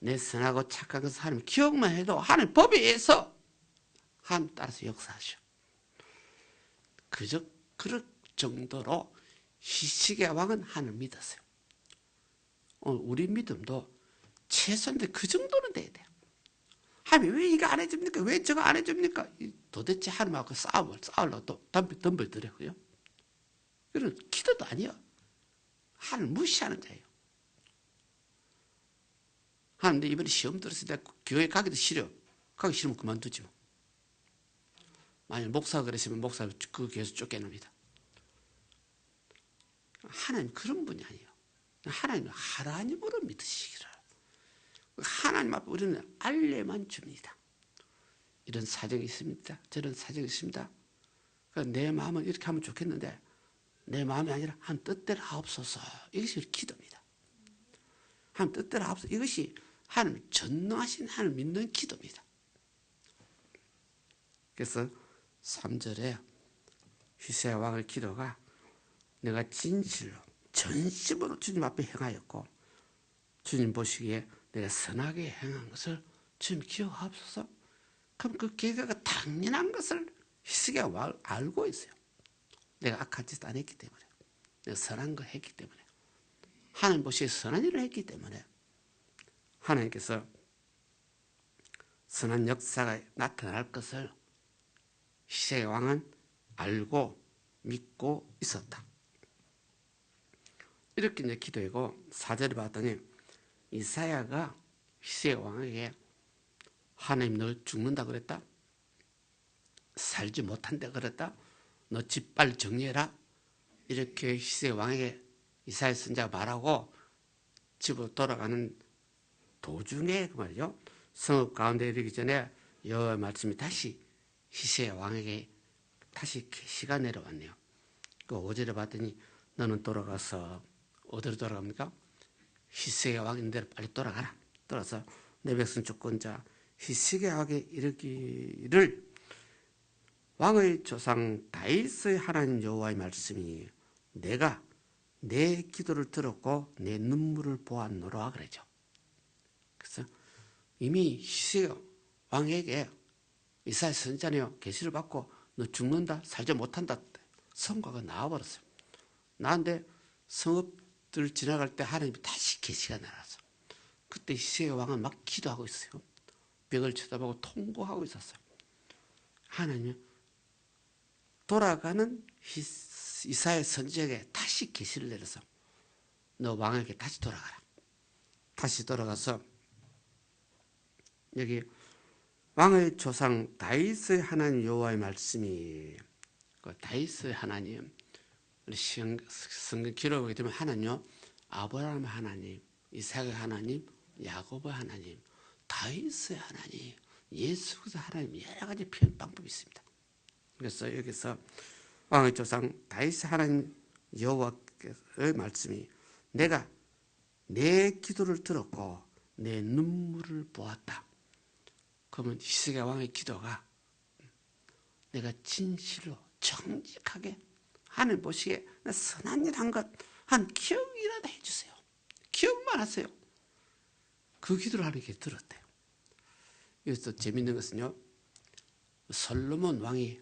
내 선하고 착한 것을 하나님 기억만 해도 하나님 법에 의해서 하나님 따라서 역사하시오. 그럴 정도로 희식의 왕은 하나님을 믿었어요. 우리 믿음도 최소한데 그 정도는 돼야 돼요. 하나님 왜 이거 안 해줍니까? 왜 저거 안 해줍니까? 도대체 하나님하고 싸우려고 또 덤벨 들어요. 그런 기도도 아니에요. 하나님 무시하는 자예요. 하나님 이번에 시험 들었을 때 교회 가기도 싫어. 가기 싫으면 그만두지 뭐. 만약 목사가 그러시면 목사 그 교회에서 쫓겨납니다. 하나님 그런 분이 아니에요. 하나님 하나님으로 믿으시기를. 하나님 앞에 우리는 알레만 줍니다. 이런 사정이 있습니다. 저런 사정이 있습니다. 그러니까 내 마음은 이렇게 하면 좋겠는데 내 마음이 아니라 한 뜻대로 하옵소서. 이것이 기도입니다. 한 뜻대로 하옵소서. 이것이 하나님 전능하신 하나님 믿는 기도입니다. 그래서 3절에 희세의 왕의 기도가 내가 진실로 전심으로 주님 앞에 행하였고 주님 보시기에 내가 선하게 행한 것을 주님 기억하옵소서. 그럼 그 계획가 당연한 것을 희석의 왕을 알고 있어요. 내가 악한 짓 안 했기 때문에, 내가 선한 걸 했기 때문에, 하나님 보시기에 선한 일을 했기 때문에 하나님께서 선한 역사가 나타날 것을 희세의 왕은 알고 믿고 있었다. 이렇게 이제 기도하고 4절에 봤더니 이사야가 희세의 왕에게 하나님 너 죽는다 그랬다? 살지 못한다 그랬다? 너 집 빨리 정리해라? 이렇게 희세의 왕에게 이사야 선지자가 말하고 집으로 돌아가는 도중에 그 말이죠. 성읍 가운데 이르기 전에 여호와의 말씀이 다시 희세의 왕에게 다시 계시가 내려왔네요. 그 5절에 봤더니 너는 돌아가서 어디로 돌아갑니까? 희석의 왕 있는 대로 빨리 돌아가라. 돌아서 내 백성 주권자 희석의 왕에게 이르기를 왕의 조상 다윗의 하나님 여호와의 말씀이 내가 내 기도를 들었고 내 눈물을 보았노라 그러죠. 그래서 이미 희석의 왕에게 이사야 선지자네요 계시를 받고 너 죽는다 살지 못한다 선고가 나와버렸어요. 나한테 성읍들 지나갈 때 하나님이 다시 계시가 나와서 그때 희세의 왕은 막 기도하고 있어요. 벽을 쳐다보고 통곡하고 있었어요. 하나님이 돌아가는 이사야 선지자에게 다시 계시를 내려서 너 왕에게 다시 돌아가라. 다시 돌아가서 여기 왕의 조상 다윗의 하나님 여호와의 말씀이 그 다윗의 하나님 성경 기록하게 되면 하나님요 아브라함의 하나님, 이삭의 하나님, 야곱의 하나님, 다윗의 하나님, 예수 그리스도의 하나님 여러 가지 표현 방법이 있습니다. 그래서 여기서 왕의 조상 다윗의 하나님 여호와의 말씀이 내가 내 기도를 들었고 내 눈물을 보았다. 그러면 희석의 왕의 기도가 내가 진실로 정직하게 하나님 보시기에 선한 일 한 것 한 기억이라도 해주세요. 기억만 하세요. 그 기도를 하나님께 들었대요. 여기서 재밌는 것은요. 솔로몬 왕이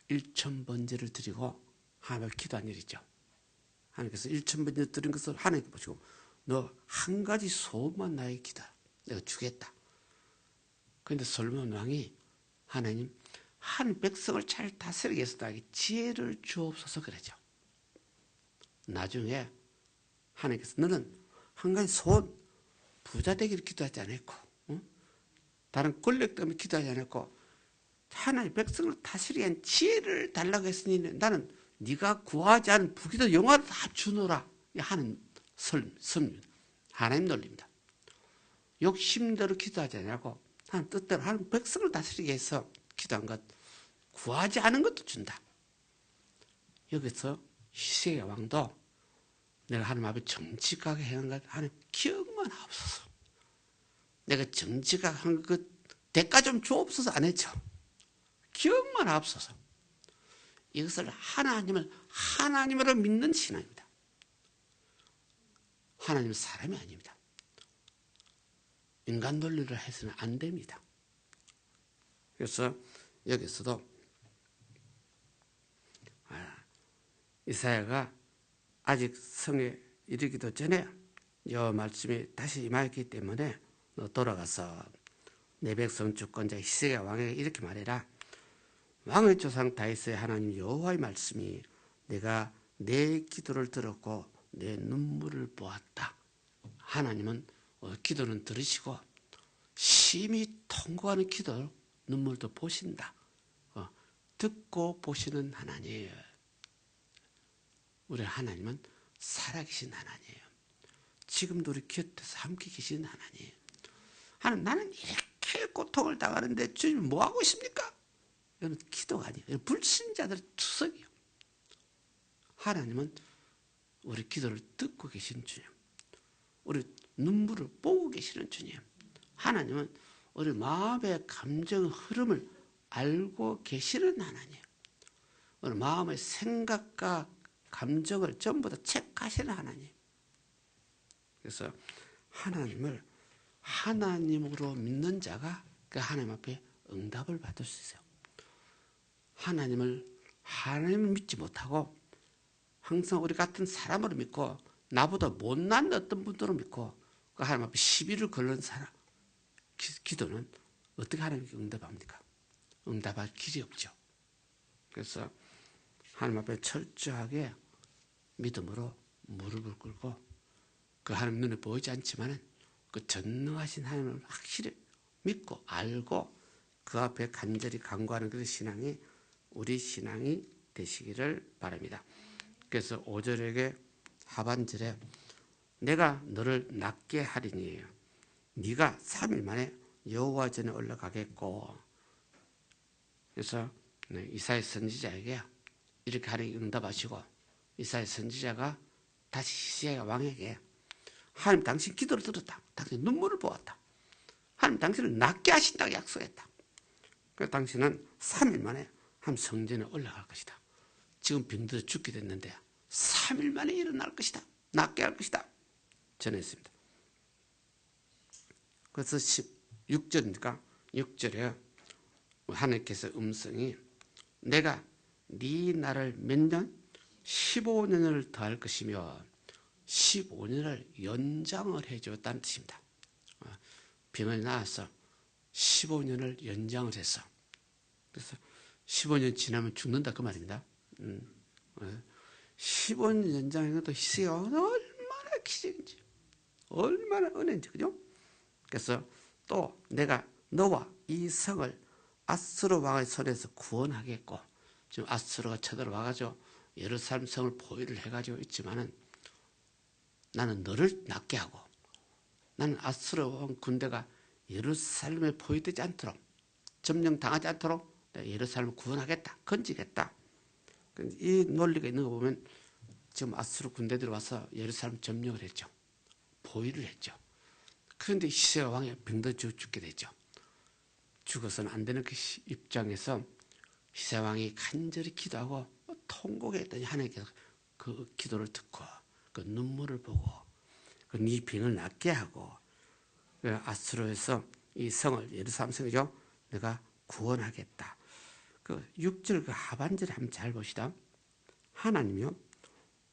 1000번제를 드리고 하나님을 기도한 일이죠. 하나님께서 1000번제 드린 것을 하나님께 보시고 너 한 가지 소원만 나에게 기도하. 내가 주겠다. 그런데 솔로몬 왕이 하나님 백성을 잘 다스리기 위해서 나에게 지혜를 주옵소서 그러죠. 나중에 하나님께서 너는 한 가지 소원 부자 되기를 기도하지 않았고 다른 권력 때문에 기도하지 않았고 하나님 백성을 다스리기 위한 지혜를 달라고 했으니 나는 네가 구하지 않은 부귀도 영화를 다 주노라 하는 하나님 논리입니다. 욕심대로 기도하지 않냐고 하나님 뜻대로 하나님 백성을 다스리기 위해서 기도한 것, 구하지 않은 것도 준다. 여기서 히스기야 왕도 내가 하나님 앞에 정직하게 행한 것 하나님 기억만 하옵소서. 내가 정직하게 한 것 대가 좀 주옵소서 안 했죠. 기억만 하옵소서. 이것을 하나님을 하나님으로 믿는 신앙입니다. 하나님은 사람이 아닙니다. 인간 논리를 해서는 안 됩니다. 그래서 여기서도 이사야가 아직 성에 이르기도 전에 이 말씀이 다시 임하였기 때문에 너 돌아가서 내 백성 주권자 히스기야 왕에게 이렇게 말해라. 왕의 조상 다윗의 하나님 여호와의 말씀이 내가 내 기도를 들었고 내 눈물을 보았다. 하나님은 기도는 들으시고 심히 통곡하는 기도 눈물도 보신다. 듣고 보시는 하나님. 우리 하나님은 살아계신 하나님이에요. 지금도 우리 곁에서 함께 계신 하나님. 하나님, 나는 이렇게 고통을 당하는데 주님 뭐 하고 있습니까? 이건 기도가 아니에요. 이건 불신자들의 투석이에요. 하나님은 우리 기도를 듣고 계신 주님, 우리 눈물을 보고 계시는 주님, 하나님은 우리 마음의 감정 흐름을 알고 계시는 하나님, 우리 마음의 생각과 감정을 전부 다 체크하시는 하나님. 그래서 하나님을 하나님으로 믿는 자가 그 하나님 앞에 응답을 받을 수 있어요. 하나님을 믿지 못하고 항상 우리 같은 사람으로 믿고 나보다 못난 어떤 분들을 믿고 그 하나님 앞에 시비를 걸는 사람 기도는 어떻게 하나님께 응답합니까? 응답할 길이 없죠. 그래서 하나님 앞에 철저하게 믿음으로 무릎을 꿇고 그 하나님 눈에 보이지 않지만은 그 전능하신 하나님을 확실히 믿고 알고 그 앞에 간절히 간구하는 그 신앙이 우리 신앙이 되시기를 바랍니다. 그래서 5절에게 하반절에 내가 너를 낫게 하리니 네가 3일 만에 여호와 전에 올라가겠고. 그래서 이사야 선지자에게 이렇게 하나님이 응답하시고 이사야 선지자가 다시 히스기야 왕에게 하나님 당신 기도를 들었다. 당신 눈물을 보았다. 하나님 당신을 낫게 하신다고 약속했다. 그래서 당신은 3일 만에 한 성전에 올라갈 것이다. 지금 병들어 죽게 됐는데 3일 만에 일어날 것이다. 낫게 할 것이다. 전했습니다. 그래서 6절이니까 6절에 하나님께서 음성이 내가 네 날을 몇 년? 15년을 더할 것이며 15년을 연장을 해줬다는 뜻입니다. 병원에 나와서 15년을 연장을 했어. 그래서 15년 지나면 죽는다 그 말입니다. 15년 연장한 것도 히스기야 얼마나 기적인지, 얼마나 은혜인지, 그죠? 그래서 또 내가 너와 이 성을 아수르 왕의 손에서 구원하겠고, 지금 아수르가 쳐들어와가지고 예루살렘 성을 포위를 해가지고 있지만은 나는 너를 낫게 하고 나는 아수르 왕 군대가 예루살렘에 포위되지 않도록 점령당하지 않도록 내가 예루살렘을 구원하겠다, 건지겠다. 이 논리가 있는 거 보면 지금 아수르 군대들이 와서 예루살렘 점령을 했죠. 포위를 했죠. 그런데 히스기야 왕이 병들어 죽게 되죠. 죽어서는 안 되는 그 입장에서 히스기야 왕이 간절히 기도하고 통곡했더니 하나님께서 그 기도를 듣고 그 눈물을 보고 그 네 병을 낫게 하고 아수르에서 이 성을 예루살렘 성이죠. 내가 구원하겠다. 그 6절 그 하반절에 한번 잘 보시다. 하나님이요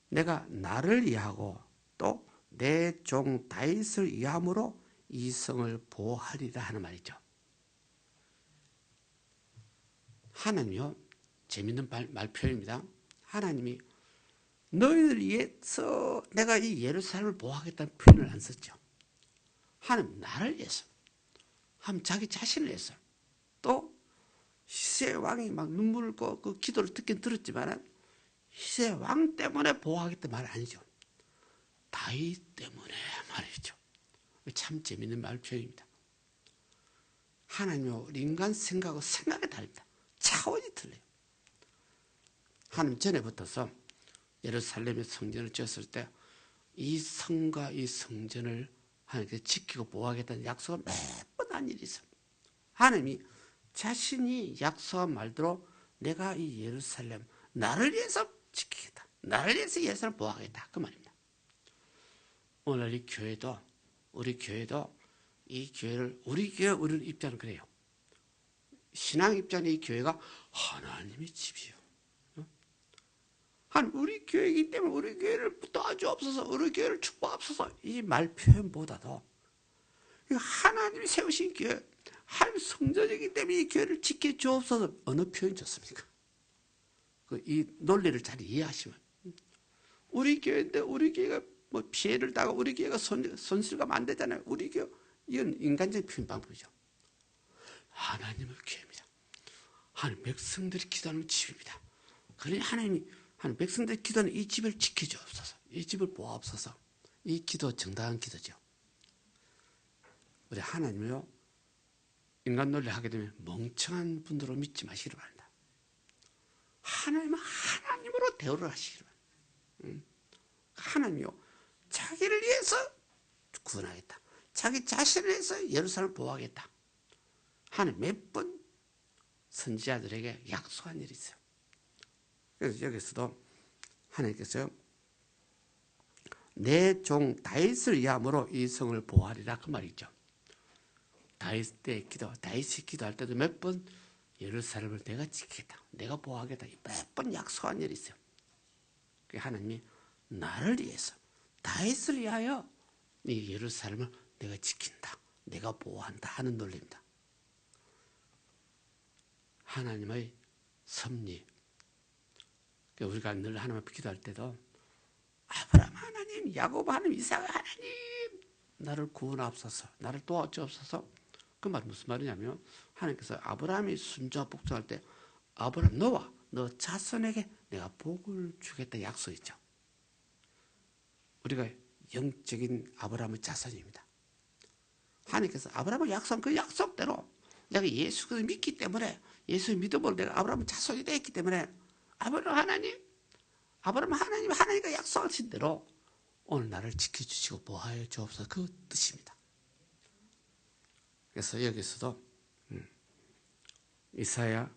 내가 나를 위하고 또 내 종 다윗을 위함으로 이 성을 보호하리라 하는 말이죠. 하나님이요 재밌는 말 표현입니다. 하나님이 너희를 위해서 내가 이 예루살렘을 보호하겠다는 표현을 안 썼죠. 하나님 나를 위해서, 하나님 자기 자신을 위해서, 또 히스기야 왕이 막 눈물을 고 그 기도를 듣긴 들었지만 히스기야 왕 때문에 보호하겠다는 말은 아니죠. 다윗 때문에 말이죠. 참 재밌는 말 표현입니다. 하나님은 우리 인간 생각하고 생각이 다릅니다. 차원이 틀려요. 하나님 전에 붙어서 예루살렘의 성전을 지었을 때 이 성과 이 성전을 하나님께 지키고 보호하겠다는 약속을 매번 한 일이 있어요. 하나님이 자신이 약속한 말대로 내가 이 예루살렘 나를 위해서 지키겠다. 나를 위해서 예루살렘 보호하겠다. 그 말입니다. 오늘 이 교회도 우리 교회도 이 교회를 우리 교회 우리는 입장은 그래요. 신앙 입장의 이 교회가 하나님의 집이요. 한 우리 교회이기 때문에 우리 교회를 도와주옵소서, 우리 교회를 축복하옵소서 이 말 표현보다도 하나님이 세우신 교회, 하나님 성전이기 때문에 이 교회를 지켜주옵소서 어느 표현이 좋습니까? 이 논리를 잘 이해하시면 우리 교회인데 우리 교회가 뭐 피해를 당하고 우리 교회가 손실가 안 되잖아요. 우리 교회 이건 인간적인 표현 방법이죠. 하나님의 교회입니다. 하나님 백성들이 기도하는 집입니다. 그러니 하나님 백성들이 기도하는 이 집을 지켜주옵소서, 이 집을 보호하옵소서. 이 기도 정당한 기도죠. 우리 하나님을요 인간 논리를 하게 되면 멍청한 분들로 믿지 마시기를 바랍니다. 하나님은 하나님으로 대우를 하시기를 바랍니다. 하나님이요 자기를 위해서 구원하겠다. 자기 자신을 위해서 예루살렘을 보호하겠다. 하나님 몇 번 선지자들에게 약속한 일이 있어요. 그래서 여기서도 하나님께서 내 종 다윗을 위함으로 이 성을 보호하리라 그 말이죠. 다윗 때 기도, 다윗이 기도할 때도 몇 번 예루살렘을 내가 지키겠다, 내가 보호하겠다 몇 번 약속한 일이 있어요. 하나님이 나를 위해서 다윗을 위하여 이 예루살렘을 내가 지킨다, 내가 보호한다 하는 논리입니다. 하나님의 섭리. 우리가 늘 하나님 앞에 기도할 때도 아브라함 하나님, 야곱 하나님, 이삭 하나님 나를 구원하옵소서, 나를 도와주옵소서. 그 말은 무슨 말이냐면 하나님께서 아브라함이 순종하고 복종할 때 아브라함 너와 너 자손에게 내가 복을 주겠다 약속했죠. 우리가 영적인 아브라함의 자손입니다. 하나님께서 아브라함을 약속한 그 약속대로 내가 예수 그리스도를 믿기 때문에 예수의 믿음으로 내가 아브라함의 자손이 되었기 때문에 아브라함 하나님 하나님과 약속하신 대로 오늘 나를 지켜주시고 보호하여 주옵소서 그 뜻입니다. 그래서 여기서도 이사야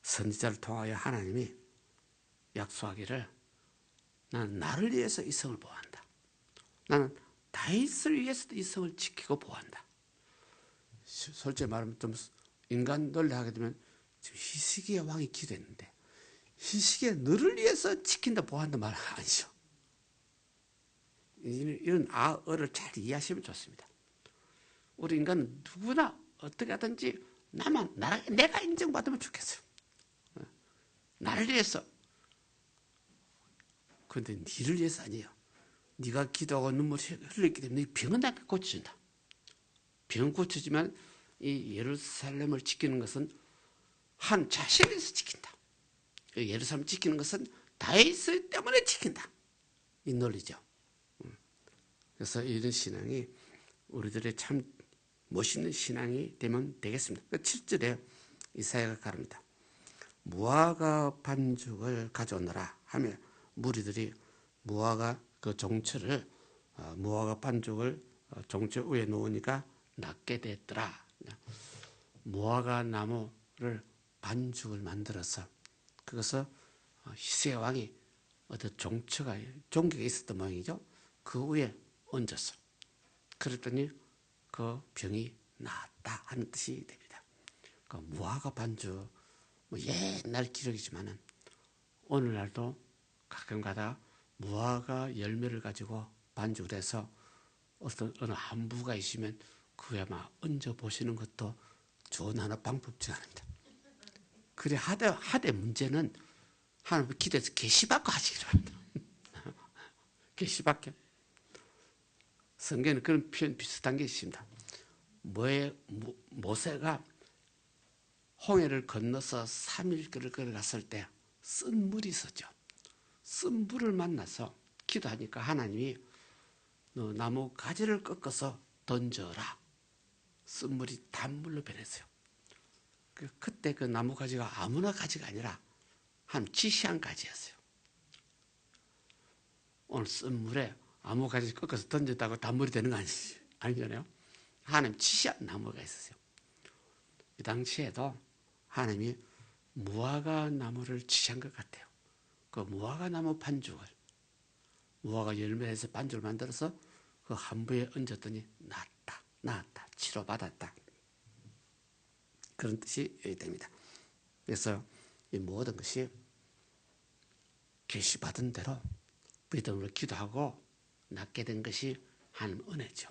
선지자를 통하여 하나님이 약속하기를 나는 나를 위해서 이 성을 보호한다. 나는 다윗을 위해서도 이 성을 지키고 보호한다. 솔직히 말하면 좀 인간 논리하게 되면 지금 히스기야 왕이 기도했는데 히스기야 너를 위해서 지킨다 보호한다 말 아니죠. 이런 아어를 잘 이해하시면 좋습니다. 우리 인간은 누구나 어떻게 하든지 내가 인정받으면 좋겠어요. 나를 위해서. 그런데 니를 위해서 아니에요. 네가 기도하고 눈물을 흘렸기 때문에 병은 내가 고쳐준다. 병은 고쳐지만 이 예루살렘을 지키는 것은 한 자신에서 지킨다. 예루살렘을 지키는 것은 다윗 때문에 지킨다. 이 논리죠. 그래서 이런 신앙이 우리들의 참 멋있는 신앙이 되면 되겠습니다. 7절에 이사야가 가릅니다. 무화과 반죽을 가져오너라 하며 무리들이 무화과 그 종철을 무화과 반죽을 종철 위에 놓으니까 낫게 됐더라. 무화과 나무를 반죽을 만들어서 그것을 히스기야 왕이 어떤 종기가 있었던 모양이죠. 그 위에 얹었어. 그랬더니 그 병이 나았다 하는 뜻이 됩니다. 그 무화과 반죽 뭐 옛날 기록이지만은 오늘날도 가끔가다 무화과 열매를 가지고 반죽을 해서 어느 안부가 있으면 그에 아마 얹어 보시는 것도 좋은 하나 방법 중 하나입니다. 그래 하되 문제는 하나님 기도해서 계시받고 하시기로 합니다. 계시받게. 성경에는 그런 표현 비슷한 게 있습니다. 모세가 홍해를 건너서 3일 걸어갔을 때 쓴 물이 있었죠. 쓴 물을 만나서 기도하니까 하나님이 너 나무 가지를 꺾어서 던져라. 쓴물이 단물로 변했어요. 그때 그 나무 가지가 아무나 가지가 아니라 한 지시한 가지였어요. 오늘 쓴물에 아무 가지 꺾어서 던졌다고 단물이 되는 거 아니잖아요. 하나님 지시한 나무가 있었어요. 이 당시에도 하나님이 무화과 나무를 지시한 것 같아요. 그 무화과 나무 반죽을 무화과 열매에서 반죽을 만들어서 그 한부에 얹었더니 나았다, 치료받았다. 그런 뜻이 됩니다. 그래서 이 모든 것이 계시받은 대로 믿음으로 기도하고 낫게 된 것이 하나님 은혜죠.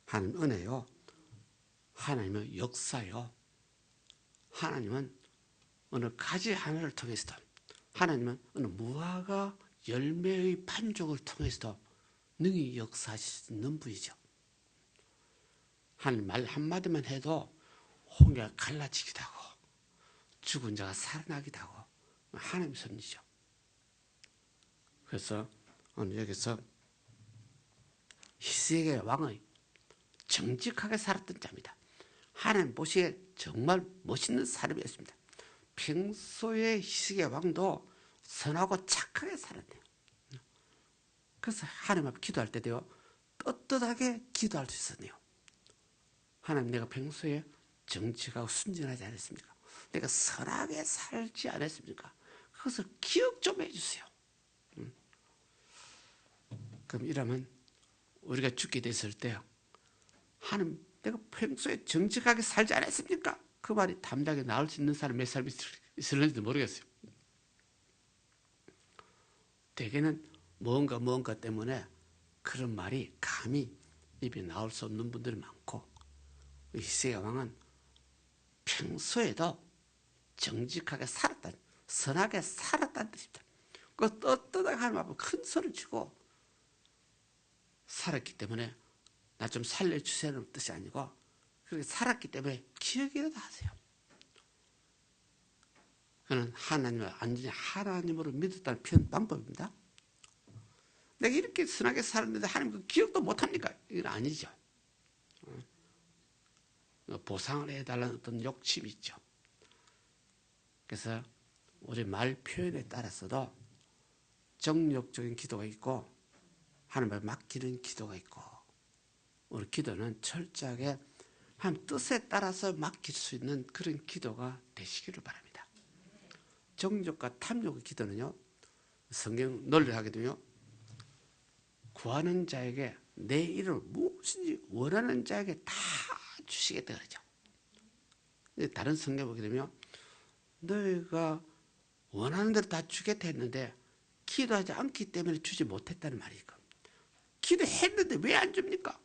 하나님 은혜요. 하나님의 역사요. 하나님은 어느 가지 하나를 통해서도, 하나님은 어느 무화과 열매의 반죽을 통해서도 능히 역사하실 수 있는 분이죠. 하나님 말 한마디만 해도 홍해가 갈라지기도 하고 죽은 자가 살아나기도 하고 하나님 섭리죠. 그래서 오늘 여기서 히스기야 왕의 정직하게 살았던 자입니다. 하나님 보시기에 정말 멋있는 사람이었습니다. 평소에 히스기야 왕도 선하고 착하게 살았네요. 그래서 하나님 앞에 기도할 때도요, 떳떳하게 기도할 수 있었네요. 하나님, 내가 평소에 정직하고 순진하지 않았습니까? 내가 선하게 살지 않았습니까? 그것을 기억 좀 해주세요. 그럼 이러면 우리가 죽게 됐을 때 하나님, 내가 평소에 정직하게 살지 않았습니까? 그 말이 담대하게 나올 수 있는 사람이 몇 사람이 있을는지도 모르겠어요. 대개는 뭔가 때문에 그런 말이 감히 입에 나올 수 없는 분들이 많고, 히스기야 왕은 평소에도 정직하게 살았다, 선하게 살았다는 뜻입니다. 그 떳떳하게 하나님 앞에 큰 소리를 치고 살았기 때문에 나 좀 살려주세요는 뜻이 아니고, 그렇게 살았기 때문에 기억이라도 하세요. 그는 하나님을 완전히 하나님으로 믿었다는 표현 방법입니다. 내가 이렇게 선하게 살았는데 하나님 그 기억도 못합니까? 이건 아니죠. 보상을 해달라는 어떤 욕심이 있죠. 그래서 우리 말 표현에 따라서도 정욕적인 기도가 있고 하나님을 맡기는 기도가 있고, 우리 기도는 철저하게 하나님 뜻에 따라서 맡길 수 있는 그런 기도가 되시기를 바랍니다. 정욕과 탐욕의 기도는요, 성경 논리하게 되면 구하는 자에게 내 이름을 무엇인지 원하는 자에게 다 주시겠다 그러죠. 다른 성경 보게 되면 너희가 원하는 대로 다 주겠다 했는데 기도하지 않기 때문에 주지 못했다는 말이니까, 기도했는데 왜 안 줍니까?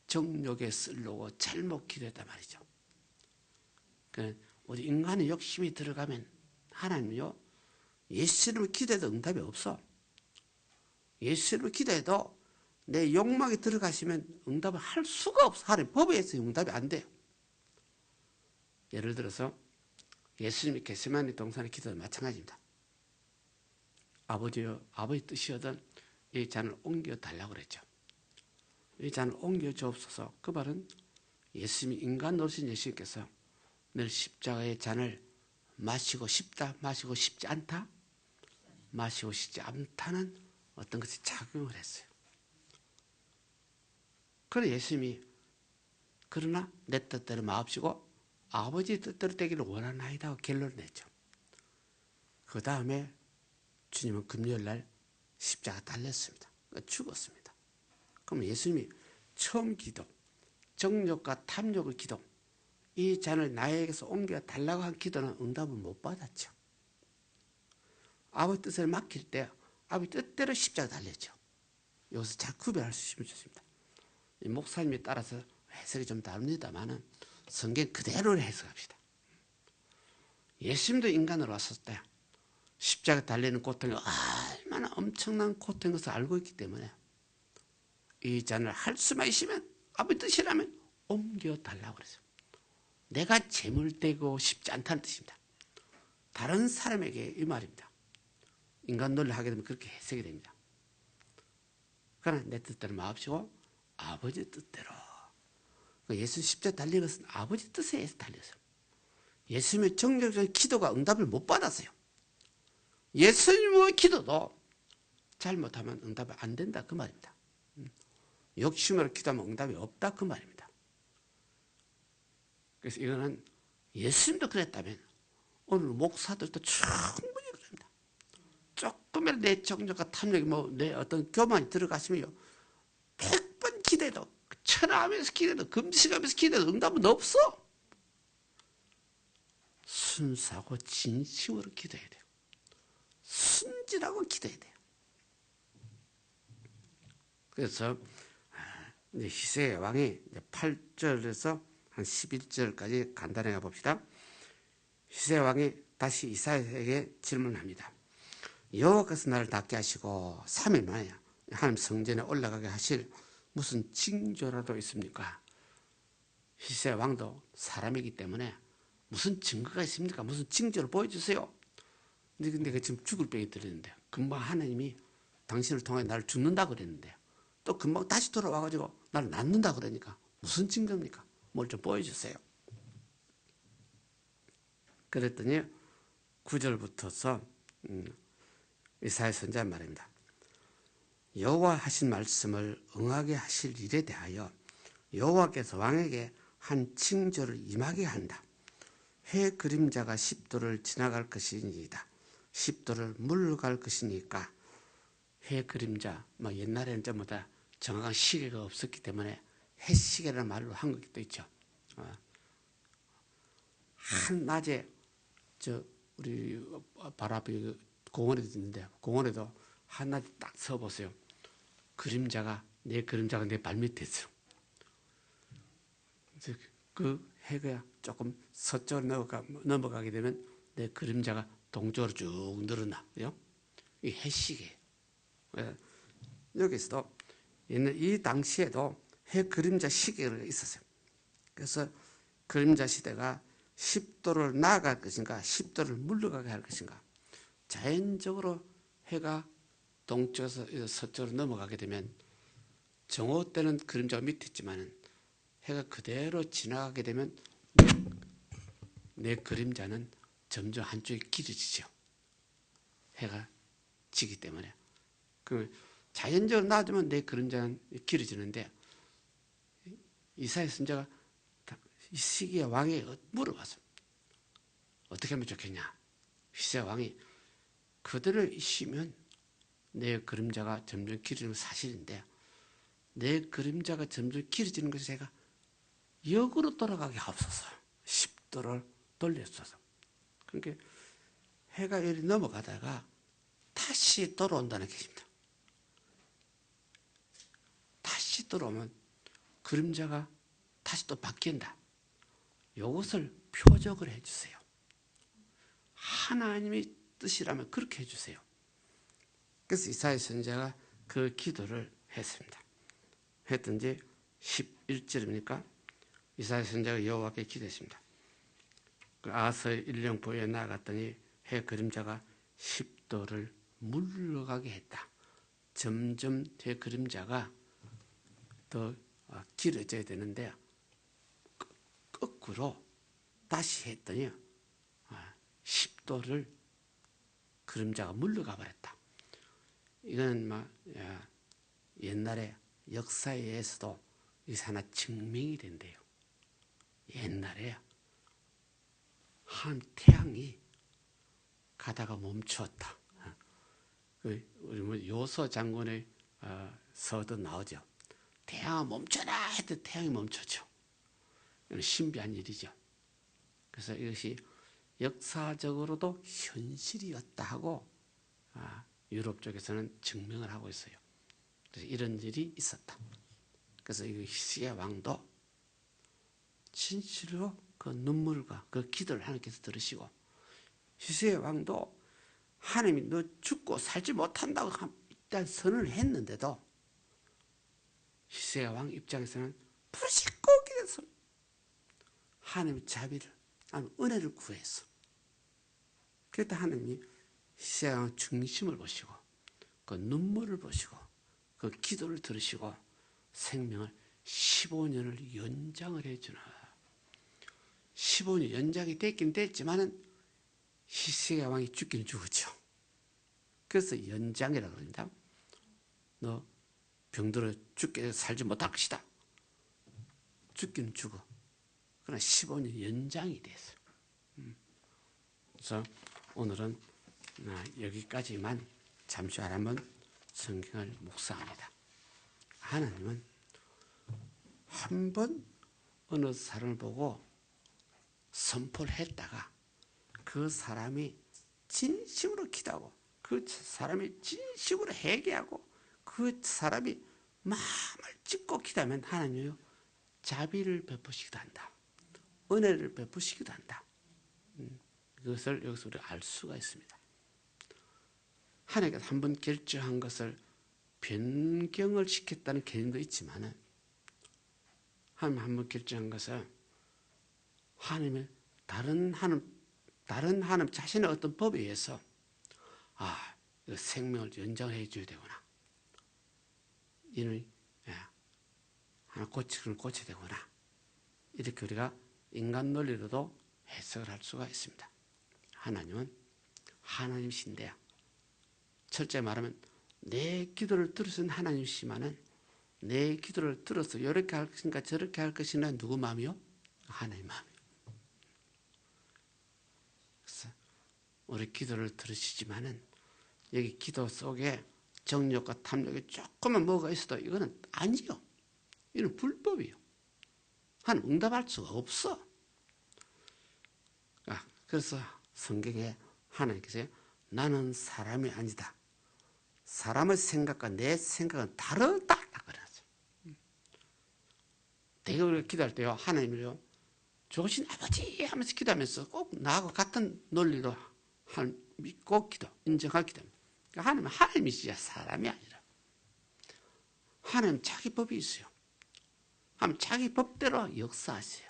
정욕에 쓰려고 잘못 기도했단 말이죠. 우리 인간의 욕심이 들어가면 하나님요, 예수 이름으로 기도해도 응답이 없어. 예수 이름으로 기도해도 내 욕망이 들어가시면 응답을 할 수가 없어. 하나님 법에 의해서 응답이 안 돼요. 예를 들어서 예수님이 겟세마네 동산의 기도도 마찬가지입니다. 아버지여, 아버지 뜻이거든 이 잔을 옮겨달라고 그랬죠. 이 잔을 옮겨 주옵소서. 그 말은 예수님이 인간 노릇인 예수님께서 늘 십자가의 잔을 마시고 싶다, 마시고 싶지 않다, 마시고 싶지 않다는 어떤 것이 작용을 했어요. 그래서 예수님이 그러나 내 뜻대로 마옵시고 아버지 뜻대로 되기를 원하나이다 하고 결론을 냈죠. 그 다음에 주님은 금요일날 십자가 달렸습니다. 죽었습니다. 그럼 예수님이 처음 기도, 정욕과 탐욕의 기도, 이 잔을 나에게서 옮겨달라고 한 기도는 응답을 못 받았죠. 아버지 뜻을 맡길 때 아버지 뜻대로 십자가 달렸죠. 여기서 잘 구별할 수 있으면 좋습니다. 목사님에 따라서 해석이 좀 다릅니다만은 성경 그대로 해석합시다. 예수님도 인간으로 왔을 때 십자가 달리는 고통이 얼마나 엄청난 고통인 것을 알고 있기 때문에 이 잔을 할 수만 있으면 아버지 뜻이라면 옮겨달라고 그랬어요. 내가 재물되고 싶지 않다는 뜻입니다. 다른 사람에게 이 말입니다. 인간 논리를 하게 되면 그렇게 해석이 됩니다. 그러나 내 뜻대로 마옵시고 아버지 뜻대로. 예수 십자가에 달린 것은 아버지 뜻에 의해서 달렸어요. 예수님의 정력적인 기도가 응답을 못 받았어요. 예수님의 기도도 잘못하면 응답이 안 된다 그 말입니다. 욕심으로 기도하면 응답이 없다 그 말입니다. 그래서 이거는 예수님도 그랬다면 오늘 목사들도 충분히 그럽니다. 조금이라도 내 정력과 탐욕이 내 어떤 교만이 들어가시면요 100번 기대도 천하하면서 기대도 금식하면서 기대도 응답은 없어. 순수하고 진심으로 기도해야 돼요. 순진하고 기도해야 돼요. 그래서 이제 히스기야 왕이 8절에서 한 11절까지 간단히 가봅시다. 히스기야 왕이 다시 이사야에게 질문합니다. 여호와께서 나를 낫게 하시고 3일 만에 하나님 성전에 올라가게 하실 무슨 징조라도 있습니까? 히스기야 왕도 사람이기 때문에 무슨 증거가 있습니까? 무슨 징조를 보여주세요. 근데 지금 죽을 병이 들렸는데 금방 하나님이 당신을 통해 나를 죽는다 그랬는데 또 금방 다시 돌아와가지고 나를 낳는다 그러니까 무슨 증거입니까? 뭘 좀 보여주세요. 그랬더니 9절부터서 이사야 선지자 말입니다. 여호와 하신 말씀을 응하게 하실 일에 대하여 여호와께서 왕에게 한 징조를 임하게 한다. 해 그림자가 10도를 지나갈 것이니이다. 10도를 물러갈 것이니까 해 그림자 옛날에는 전부 다 정확한 시계가 없었기 때문에 해시계라는 말로 한 것도 있죠. 한낮에 우리 바로 앞에 공원에도 있는데 공원에도 한낮에 딱 서보세요. 내 그림자가 내 발밑에 있어요. 그 해가 조금 서쪽으로 넘어가게 되면 내 그림자가 동쪽으로 쭉 늘어나요. 이 해시계. 여기서도 이 당시에도 해 그림자 시계가 있었어요. 그래서 그림자 시대가 10도를 나아갈 것인가 10도를 물러가게 할 것인가. 자연적으로 해가 동쪽에서 서쪽으로 넘어가게 되면 정오 때는 그림자가 밑에 있지만 해가 그대로 지나가게 되면 내 그림자는 점점 한쪽이 길어지죠. 해가 지기 때문에. 그 자연적으로 놔두면 내 그림자는 길어지는데 이사야 선지자가 히스기야 왕에게 물어봤습니다. 어떻게 하면 좋겠냐? 히스기야 왕이 그대로 있으면 내 그림자가 점점 길어지는 사실인데 내 그림자가 점점 길어지는 것을 제가 역으로 돌아가게 하옵소서. 10도를 돌렸소서. 그러니까 해가 이리 넘어가다가 다시 돌아온다는 것입니다. 다시 돌아오면 그림자가 다시 또 바뀐다. 이것을 표적을 해주세요. 하나님의 뜻이라면 그렇게 해주세요. 그래서 이사야 선지자가 그 기도를 했습니다. 했던지 11절입니까? 이사야 선지자가 여호와께 기도했습니다. 그 아하스의 1년 후에 나아갔더니 해 그림자가 10도를 물러가게 했다. 점점 해 그림자가 더 길어져야 되는데 거꾸로 다시 했더니 10도를 그림자가 물러가 버렸다. 이건 옛날에 역사에 의해서도 이것이 하나 증명이 된대요. 옛날에 한 태양이 가다가 멈추었다. 우리 요소 장군의 서도 나오죠. 태양아 멈춰라 했더니 태양이 멈췄죠. 이건 신비한 일이죠. 그래서 이것이 역사적으로도 현실이었다 하고 유럽 쪽에서는 증명을 하고 있어요. 그래서 이런 일이 있었다. 그래서 이 히스기야 왕도 진실로 그 눈물과 그 기도를 하나님께서 들으시고 히스기야 왕도 하나님이 너 죽고 살지 못한다고 일단 선언을 했는데도 히스기야 왕 입장에서는 부르짖고 기도해서 하나님의 자비를 은혜를 구해서 그때 하나님이 히스기야 왕의 중심을 보시고 그 눈물을 보시고 그 기도를 들으시고 생명을 15년을 연장을 해주나. 15년 연장이 됐긴 됐지만은 히스기야 왕이 죽기는 죽었죠. 그래서 연장이라고 그럽니다. 너 병들어 죽게 살지 못할 것이다. 죽기는 죽어. 그러나 15년 연장이 됐어요. 그래서 오늘은 여기까지만 잠시 한번 성경을 묵상합니다. 하나님은 한 번 어느 사람을 보고 선포를 했다가 그 사람이 진심으로 기도하고 그 사람이 진심으로 회개하고 그 사람이 마음을 찢고 기도하면 하나님이요 자비를 베푸시기도 한다. 은혜를 베푸시기도 한다. 그것을 여기서 우리가 알 수가 있습니다. 하나님께서 한번 결정한 것을 변경을 시켰다는 개념도 있지만은 하나님 한번 결정한 것을 하나님의 다른 하나님 자신의 어떤 법에 의해서 생명을 연장해 줘야 되구나. 이는 하나 고쳐야 되구나. 이렇게 우리가 인간 논리로도 해석을 할 수가 있습니다. 하나님은 하나님이신데요. 철저히 말하면 내 기도를 들으신 하나님이시지만은 내 기도를 들어서 이렇게 할 것인가 저렇게 할 것인가 누구 마음이요? 하나님 마음이요. 그래서 우리 기도를 들으시지만은 여기 기도 속에 정욕과 탐욕이 조금만 뭐가 있어도 이거는 아니요. 이건 불법이요. 하나님 응답할 수가 없어. 그래서 성경에 하나님께서 나는 사람이 아니다. 사람의 생각과 내 생각은 다르다. 그랬어요. 되게 우리가 기도할 때요. 하나님을요. 좋으신 아버지 하면서 기도하면서 꼭 나하고 같은 논리로 믿고 인정하고 기도합니다. 하나님은 하나님이시야 사람이 아니라. 하나님 자기 법이 있어요. 하나님 자기 법대로 역사하세요.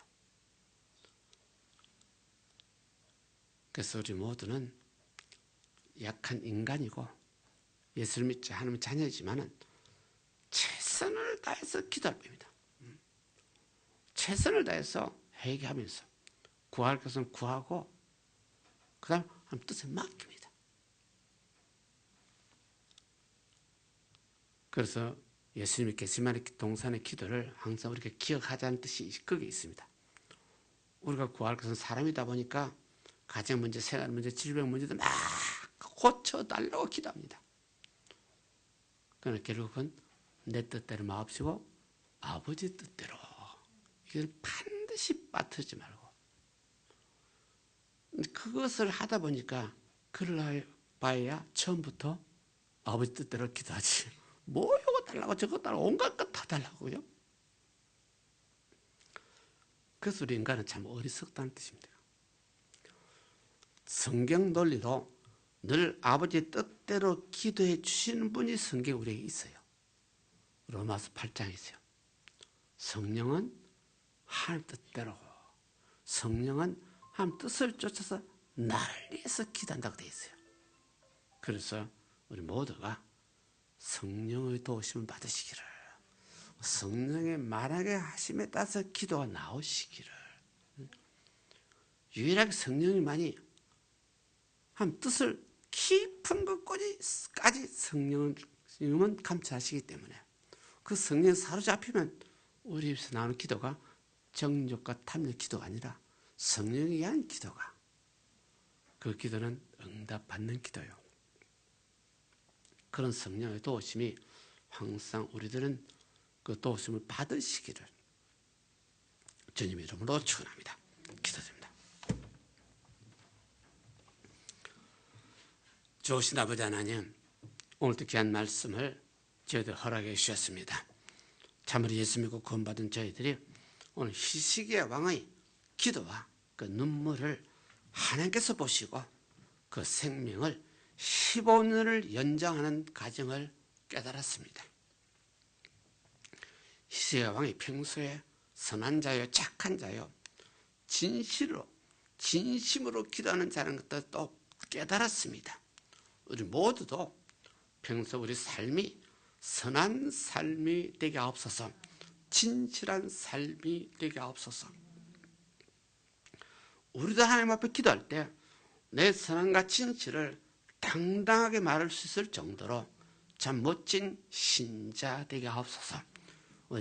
그래서 우리 모두는 약한 인간이고 예수를 믿지 않으면 자녀이지만은 최선을 다해서 기도할 겁니다. 최선을 다해서 회개하면서 구할 것은 구하고 그 다음 하나님 뜻에 맡깁니다. 그래서 예수님이 겟세마네 동산의 기도를 항상 우리가 기억하자는 뜻이 거기에 있습니다. 우리가 구할 것은 사람이다 보니까 가정 문제, 생활 문제, 질병 문제도 막 고쳐달라고 기도합니다. 그러나 결국은 내 뜻대로 마옵시고 아버지 뜻대로 이걸 반드시 빠뜨리지 말고 그것을 하다 보니까 그럴 바에야 처음부터 아버지 뜻대로 기도하지 뭐 이거 달라고 저거 달라고 온갖 것 다 달라고요. 그래서 우리 인간은 참 어리석다는 뜻입니다. 성경 논리로 늘 아버지 뜻대로 기도해 주시는 분이 성경에 우리에게 있어요. 로마서 8장에 있어요. 성령은 하나님 뜻대로 성령은 하나님 뜻을 쫓아서 나를 위해서 기도한다고 되어 있어요. 그래서 우리 모두가 성령의 도우심을 받으시기를 성령의 말하게 하심에 따라서 기도가 나오시기를 유일하게 성령님만이 하나님 뜻을 깊은 것까지 성령은 감찰하시기 때문에 그 성령에 사로잡히면 우리 입에서 나오는 기도가 정욕과 탐욕 기도가 아니라 성령에 의한 기도가 그 기도는 응답받는 기도요. 그런 성령의 도우심이 항상 우리들은 그 도우심을 받으시기를 주님의 이름으로 축원합니다. 기도드립니다. 좋으신 아버지 하나님, 오늘도 귀한 말씀을 저희들 허락해 주셨습니다. 참으로 예수 믿고 구원받은 저희들이 오늘 히스기야 왕의 기도와 그 눈물을 하나님께서 보시고 그 생명을 15년을 연장하는 과정을 깨달았습니다. 히스기야 왕이 평소에 선한 자요 착한 자요 진심으로 기도하는 자라는 것도 또 깨달았습니다. 우리 모두도 평소 우리 삶이 선한 삶이 되게 하옵소서. 진실한 삶이 되게 하옵소서. 우리도 하나님 앞에 기도할 때 내 선함과 진실을 당당하게 말할 수 있을 정도로 참 멋진 신자 되게 하옵소서.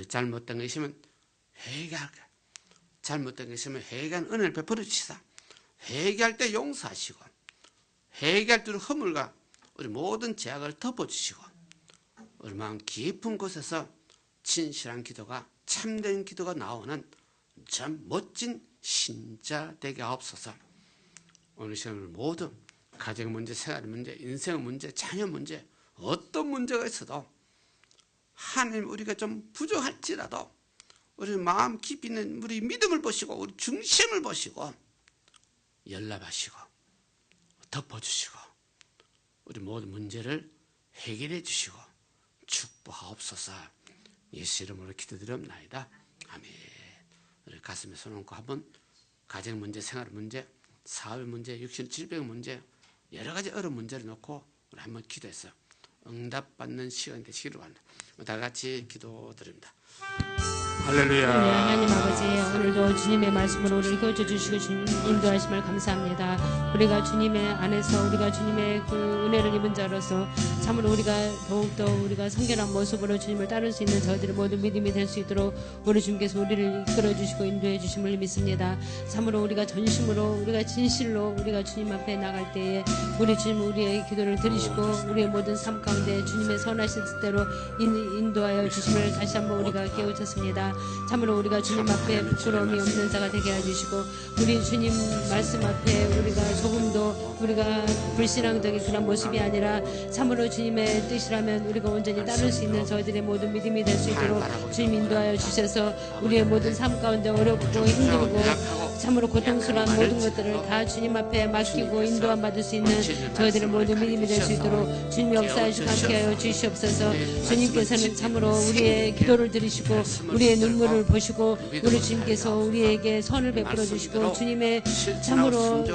잘못된 거 있으면 회개하게, 잘못된 거 있으면 회개한 은혜를 베풀어 주시사 회개할 때 용서하시고 회개할 때 허물과 우리 모든 죄악을 덮어주시고 우리 마음 깊은 곳에서 진실한 기도가 참된 기도가 나오는 참 멋진 신자 되게 하옵소서. 오늘 시간을 모두 가정 문제, 생활 문제, 인생 문제, 자녀 문제, 어떤 문제가 있어도 하나님 우리가 좀 부족할지라도 우리 마음 깊이 있는 우리 믿음을 보시고 우리 중심을 보시고 연락하시고 덮어주시고 우리 모든 문제를 해결해 주시고 축복하옵소서. 예수 이름으로 기도드립나이다. 아멘. 우리 가슴에 손 얹고 한번 가정 문제, 생활 문제, 사회 문제, 육신 질병 문제, 여러 가지 어려운 문제를 놓고 우리 한번 기도해서 응답받는 시간이 되시기를 바랍니다. 다 같이 기도드립니다. 할렐루야. 하나님 아버지, 오늘도 주님의 말씀으로 우리를 거쳐 주시고 주님 인도하심을 감사합니다. 우리가 주님의 안에서 우리가 주님의 그 은혜를 입은 자로서 참으로 우리가 더욱더 우리가 성결한 모습으로 주님을 따를 수 있는 저희들의 모든 믿음이 될 수 있도록 우리 주님께서 우리를 이끌어 주시고 인도해 주심을 믿습니다. 참으로 우리가 전심으로 우리가 진실로 우리가 주님 앞에 나갈 때에 우리 주님 우리의 기도를 들으시고 우리의 모든 삶 가운데 주님의 선하신 뜻대로 인도하여 주심을 다시 한번 우리가 깨우쳤습니다. 참으로 우리가 주님 앞에 부끄러움이 없는 자가 되게 해주시고 우리 주님 말씀 앞에 우리가 조금도 우리가 불신앙적인 그런 모습이 아니라 참으로 주님의 뜻이라면 우리가 온전히 따를 수 있는 저희들의 모든 믿음이 될 수 있도록 주님 인도하여 주셔서 우리의 모든 삶 가운데 어렵고 힘들고 참으로 고통스러운 모든 것들을 다 주님 앞에 맡기고 인도함 받을 수 있는 저희들의 모든 믿음이 될 수 있도록 주님 역사하시고 함께하여 주시옵소서. 주님께서는 참으로 우리의 기도를 들으시고 우리의 눈물을 보시고 우리 주님께서 우리에게 선을 베풀어 주시고 주님의 참으로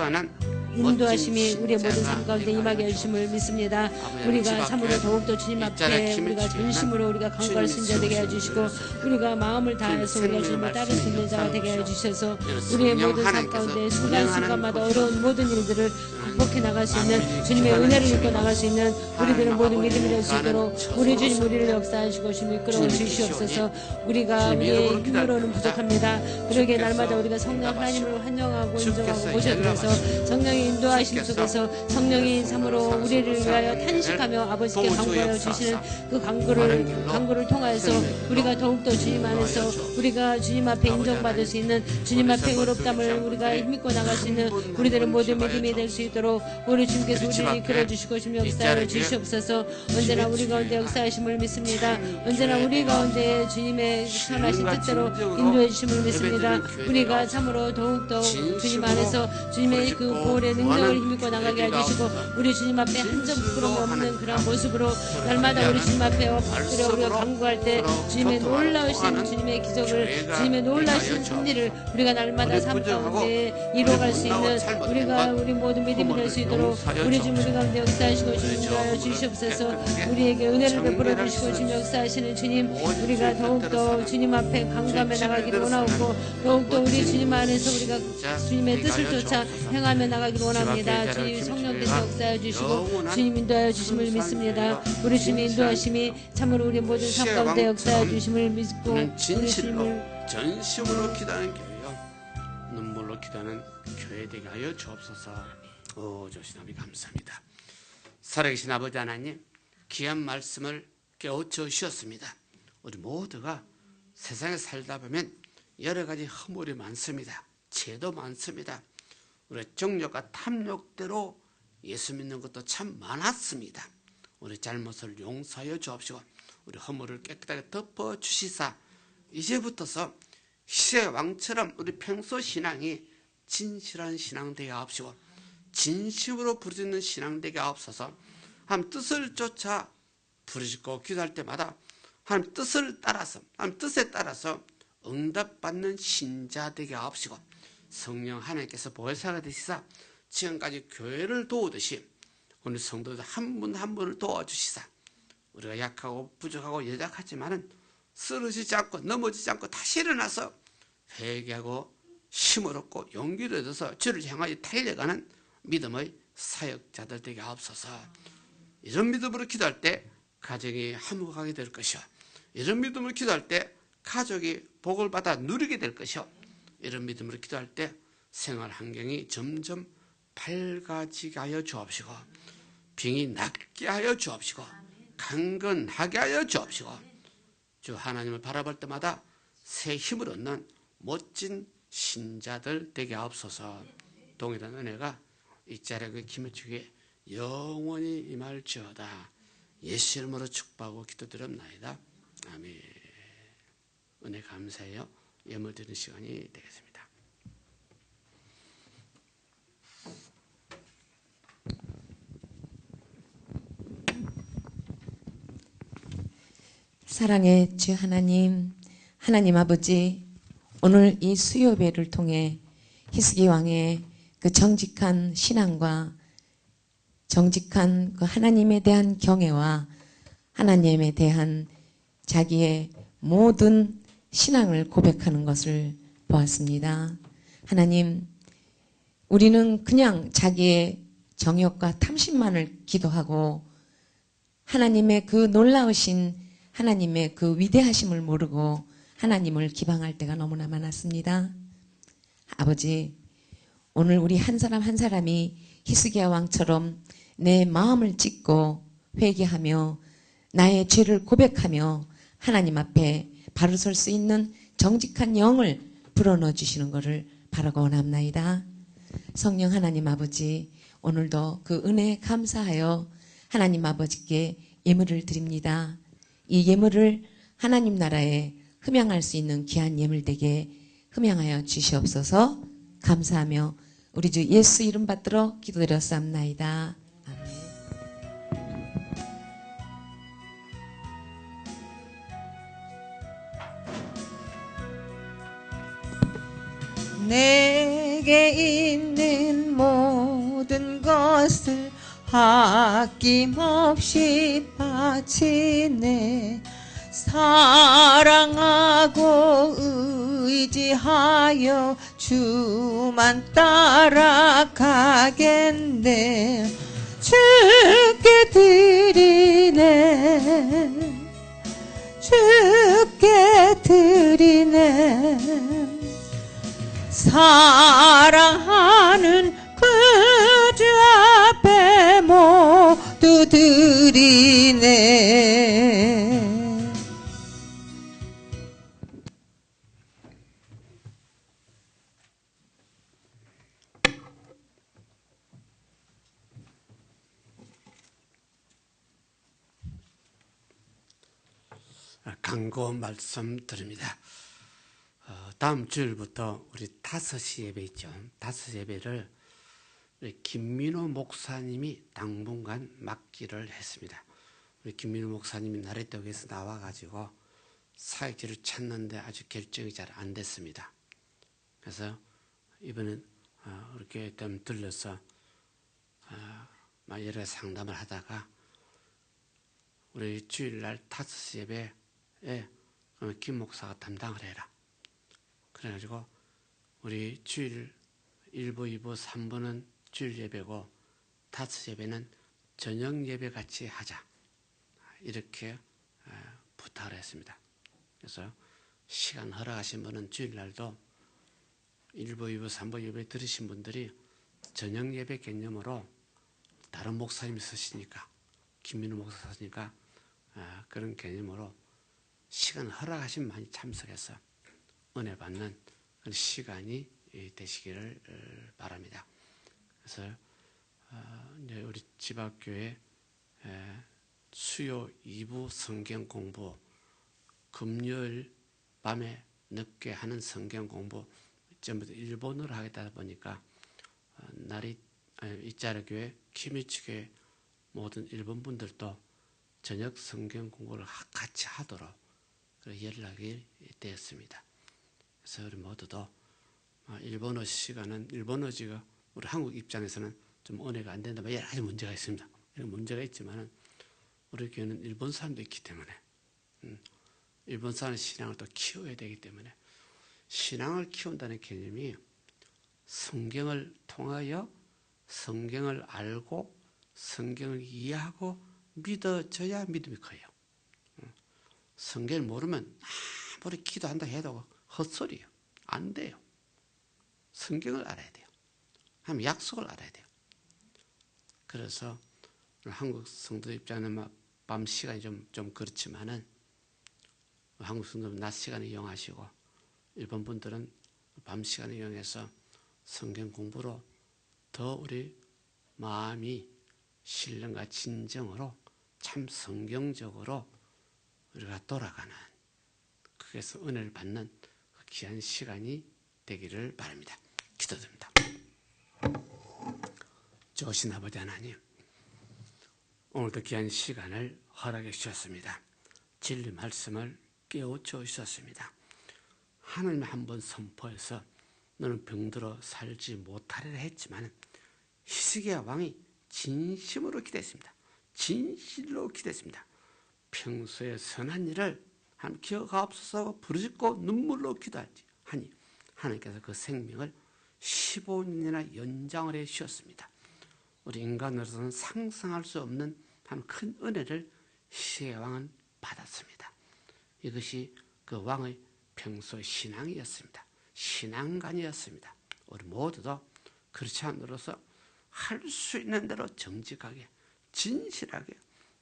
인도하심이 우리의 모든 삶 가운데 임하게 해주심을 믿습니다. 우리가 참으로 더욱더 주님 앞에 우리가 전심으로 우리가 간구할 수 있는 자 되게 해주시고 우리가 마음을 다해서 우리가 주님을 따를 수 있는 자가 되게 해주셔서 우리의 모든 삶 가운데 순간순간마다 어려운 모든 일들을 극복해 나갈 수 있는 주님의 은혜를 입고 나갈 수 있는 우리들은 모든 믿음이 될 수 있도록 우리 주님 우리를 역사하시고 주님 이끌어 주시옵소서. 우리가 우리의 힘으로는 부족합니다. 그러기에 날마다 우리가 성령 하나님을 환영하고 인정하고 모셔드려서 성령의 인도하심 속에서 성령이 참으로 우리를 위하여 탄식하며 아버지께 간구하여 주시는 그 간구를 통하여서 우리가 더욱더 주님 안에서 우리가 주님 앞에 인정받을 수 있는 주님 앞에 의롭담을 우리가 믿고 나갈 수 있는 우리들의 모든 믿음이 될 수 있도록 우리 주님께서 우리를 이끌어 주시고 주님 역사하여 주시옵소서. 언제나 우리 가운데 역사하심을 믿습니다. 언제나 우리 가운데 주님의 선하신 뜻대로 인도해 주심을 믿습니다. 우리가 참으로 더욱더 주님 안에서 주님의 그 보혈의 능력을 힘입고 나가게 해주시고 우리 주님 앞에 한 점 부끄러움이 없는 그런 모습으로 날마다 우리 주님 앞에 엎드려 우리가 간구할 때 주님의 놀라우신 주님의 기적을 주님의 놀라우신 승리를 우리가 날마다 삶 가운데 이루어갈 수 있는 우리가 우리 모든 믿음이 될 수 있도록 우리 주님 우리 가운데 역사하시고 주님하여 주시옵소서. 우리에게 은혜를 베풀어 주시고 주님 역사하시는 주님 우리가 더욱더 주님 앞에 간구하며 나가기를 원하고 더욱더 우리 주님 안에서 우리가 주님의 뜻을 쫓아 행하며 나가기를 원합니다. 주님 성령께서 역사해 주시고 주님 인도하여 주심을 믿습니다. 우리 주님의 인도하심이 참으로 우리 모든 삶 가운데 역사해 주심을 믿고 우리 주님을 전심으로 기도하는 교회요 눈물로 기도하는 교회 되게 하여 주옵소서. 조시나미 감사합니다. 살아계신 아버지 하나님 귀한 말씀을 깨우쳐 주셨습니다. 우리 모두가 세상에 살다 보면 여러 가지 허물이 많습니다. 죄도 많습니다. 우리 정욕과 탐욕대로 예수 믿는 것도 참 많았습니다. 우리 잘못을 용서하여 주옵시고 우리 허물을 깨끗하게 덮어주시사 이제부터서 시대 왕처럼 우리 평소 신앙이 진실한 신앙 되게 하옵시고 진심으로 부르짖는 신앙 되게 하옵소서. 하나님 뜻을 쫓아 부르짖고 기도할 때마다 하나님 뜻을 따라서 하나님 뜻에 따라서 응답받는 신자 되게 하옵시고 성령 하나님께서 보혜사가 되시사 지금까지 교회를 도우듯이 오늘 성도들 한 분 한 분을 도와주시사 우리가 약하고 부족하고 연약하지만은 쓰러지지 않고 넘어지지 않고 다시 일어나서 회개하고 힘을 얻고 용기를 얻어서 주를 향하여 달려가는 믿음의 사역자들 되게 하옵소서. 이런 믿음으로 기도할 때 가정이 화목하게 될 것이요, 이런 믿음으로 기도할 때 가족이 복을 받아 누리게 될 것이요, 이런 믿음으로 기도할 때 생활 환경이 점점 밝아지게 하여 주옵시고, 병이 낫게 하여 주옵시고, 강건하게 하여 주옵시고, 주 하나님을 바라볼 때마다 새 힘을 얻는 멋진 신자들 되게 하옵소서. 동일한 은혜가 이 자리에 김혜축에 영원히 임할지어다. 예수 이름으로 축복하고 기도드립나이다. 아멘. 은혜 감사해요. 예물 드리는 시간이 되겠습니다. 사랑의 주 하나님, 하나님 아버지, 오늘 이 수요배를 통해 히스기 왕의 그 정직한 신앙과 정직한 그 하나님에 대한 경외와 하나님에 대한 자기의 모든 신앙을 고백하는 것을 보았습니다. 하나님, 우리는 그냥 자기의 정욕과 탐심만을 기도하고 하나님의 그 놀라우신 하나님의 그 위대하심을 모르고 하나님을 기방할 때가 너무나 많았습니다. 아버지, 오늘 우리 한 사람 한 사람이 히스기야 왕처럼 내 마음을 찢고 회개하며 나의 죄를 고백하며 하나님 앞에 바로 설 수 있는 정직한 영을 불어넣어 주시는 것을 바라고 원합나이다. 성령 하나님 아버지, 오늘도 그 은혜에 감사하여 하나님 아버지께 예물을 드립니다. 이 예물을 하나님 나라에 흠양할 수 있는 귀한 예물 되게 흠양하여 주시옵소서. 감사하며 우리 주 예수 이름 받들어 기도드렸사옵나이다. 내게 있는 모든 것을 아낌없이 바치네. 사랑하고 의지하여 주만 따라가겠네. 주께 드리네, 주께 드리네. 사랑하는 그 주 앞에 모두 드리네. 강고 말씀 드립니다. 다음 주일부터 우리 5시 예배 있죠. 5시 예배를 우리 김민호 목사님이 당분간 맡기를 했습니다. 우리 김민호 목사님이 나래떡에서 나와가지고 사역지를 찾는데 아주 결정이 잘 안 됐습니다. 그래서 이번엔 우리 교회 좀 들러서 여러 가지 상담을 하다가 우리 주일날 5시 예배에 김 목사가 담당을 해라. 그래가지고 우리 주일 1부, 2부, 3부는 주일 예배고 5시 예배는 저녁 예배 같이 하자. 이렇게 부탁을 했습니다. 그래서 시간 허락하신 분은 주일날도 1부, 2부, 3부 예배 들으신 분들이 저녁 예배 개념으로 다른 목사님이 쓰시니까, 김민우 목사 쓰시니까 그런 개념으로 시간 허락하시면 많이 참석해서 은혜 받는 그런 시간이 되시기를 바랍니다. 그래서 이제 우리 집합교회 수요 2부 성경 공부, 금요일 밤에 늦게 하는 성경 공부 전부 다 일본어로 하겠다 보니까 이자르교회, 키미치교회 모든 일본 분들도 저녁 성경 공부를 같이 하도록 연락이 되었습니다. 그래서 우리 모두도 일본어 시간은 일본어지가 우리 한국 입장에서는 좀 은혜가 안 된다. 여러 가지 문제가 있습니다. 이런 문제가 있지만은 우리 교회는 일본 사람도 있기 때문에 일본 사람 신앙을 또 키워야 되기 때문에 신앙을 키운다는 개념이 성경을 통하여 성경을 알고 성경을 이해하고 믿어져야 믿음이 커요. 성경을 모르면 아무리 기도한다 해도 헛소리예요. 안 돼요. 성경을 알아야 돼요. 하나님 약속을 알아야 돼요. 그래서 한국 성도 입장에는 밤 시간이 좀 그렇지만은 한국 성도는 낮 시간에 이용하시고 일본 분들은 밤 시간에 이용해서 성경 공부로 더 우리 마음이 신령과 진정으로 참 성경적으로 우리가 돌아가는 그래서 은혜를 받는 그 귀한 시간이 되기를 바랍니다. 기도드립니다. 좋으신 아버지 하나님, 오늘도 귀한 시간을 허락해 주셨습니다. 진리 말씀을 깨우쳐 주셨습니다. 하나님 한번 선포해서 너는 병들어 살지 못하리라 했지만 히스기야 왕이 진심으로 기도했습니다. 진실로 기도했습니다. 평소에 선한 일을 하나님 기억하옵소서 부르짖고 눈물로 기도하지 하니 하나님께서 그 생명을 15년이나 연장을 해 주셨습니다. 우리 인간으로서는 상상할 수 없는 큰 은혜를 히스기야 왕은 받았습니다. 이것이 그 왕의 평소 신앙이었습니다. 신앙관이었습니다. 우리 모두도 그렇지 않으로서 할 수 있는 대로 정직하게 진실하게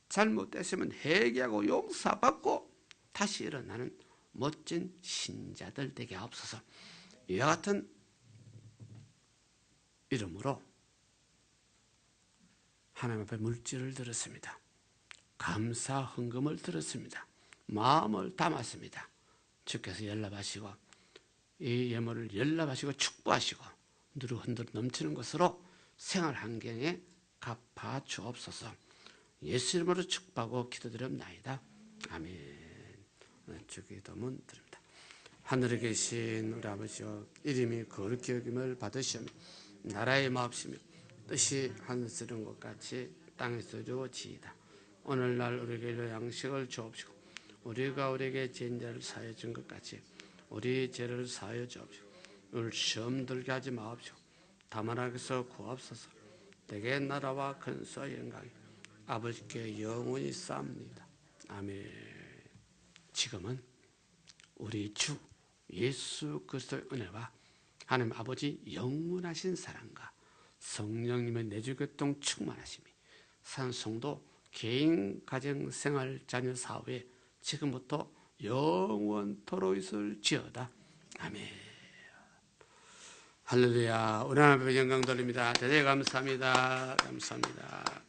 잘못됐으면 회개하고 용서받고 다시 일어나는 멋진 신자들 되게 하옵소서. 이와 같은 이름으로 하나님 앞에 물질을 드렸습니다. 감사 헌금을 드렸습니다. 마음을 담았습니다. 주께서 연락하시고 이 예물을 연락하시고 축복하시고 누르 흔들 넘치는 것으로 생활 환경에 갚아 주옵소서. 예수 이름으로 축복하고 기도드립나이다. 아멘. 주기도문 드립니다. 하늘에 계신 우리 아버지여, 이름이 거룩히 여김을 받으시며 나라의 마옵시며 뜻이 하늘에서 이룬 것 같이 땅에서 이루어지이다. 오늘날 우리에게 양식을 주옵시고 우리가 우리에게 죄인들을 사하여 준 것 같이 우리 죄를 사하여 주옵시고 우리를 시험 들게 하지 마옵시고 다만 악에서 구하옵소서. 대개 나라와 근소와 영광이 아버지께 영원히 쌓습니다. 아멘. 지금은 우리 주 예수 그리스도의 은혜와 하나님 아버지 영원하신 사랑과 성령님의 내주교통 충만하심이 산성도 개인 가정 생활 자녀 사회에 지금부터 영원토록 있을지어다. 아멘. 할렐루야. 우리 하나님 앞에 영광 돌립니다. 대단히 감사합니다. 감사합니다.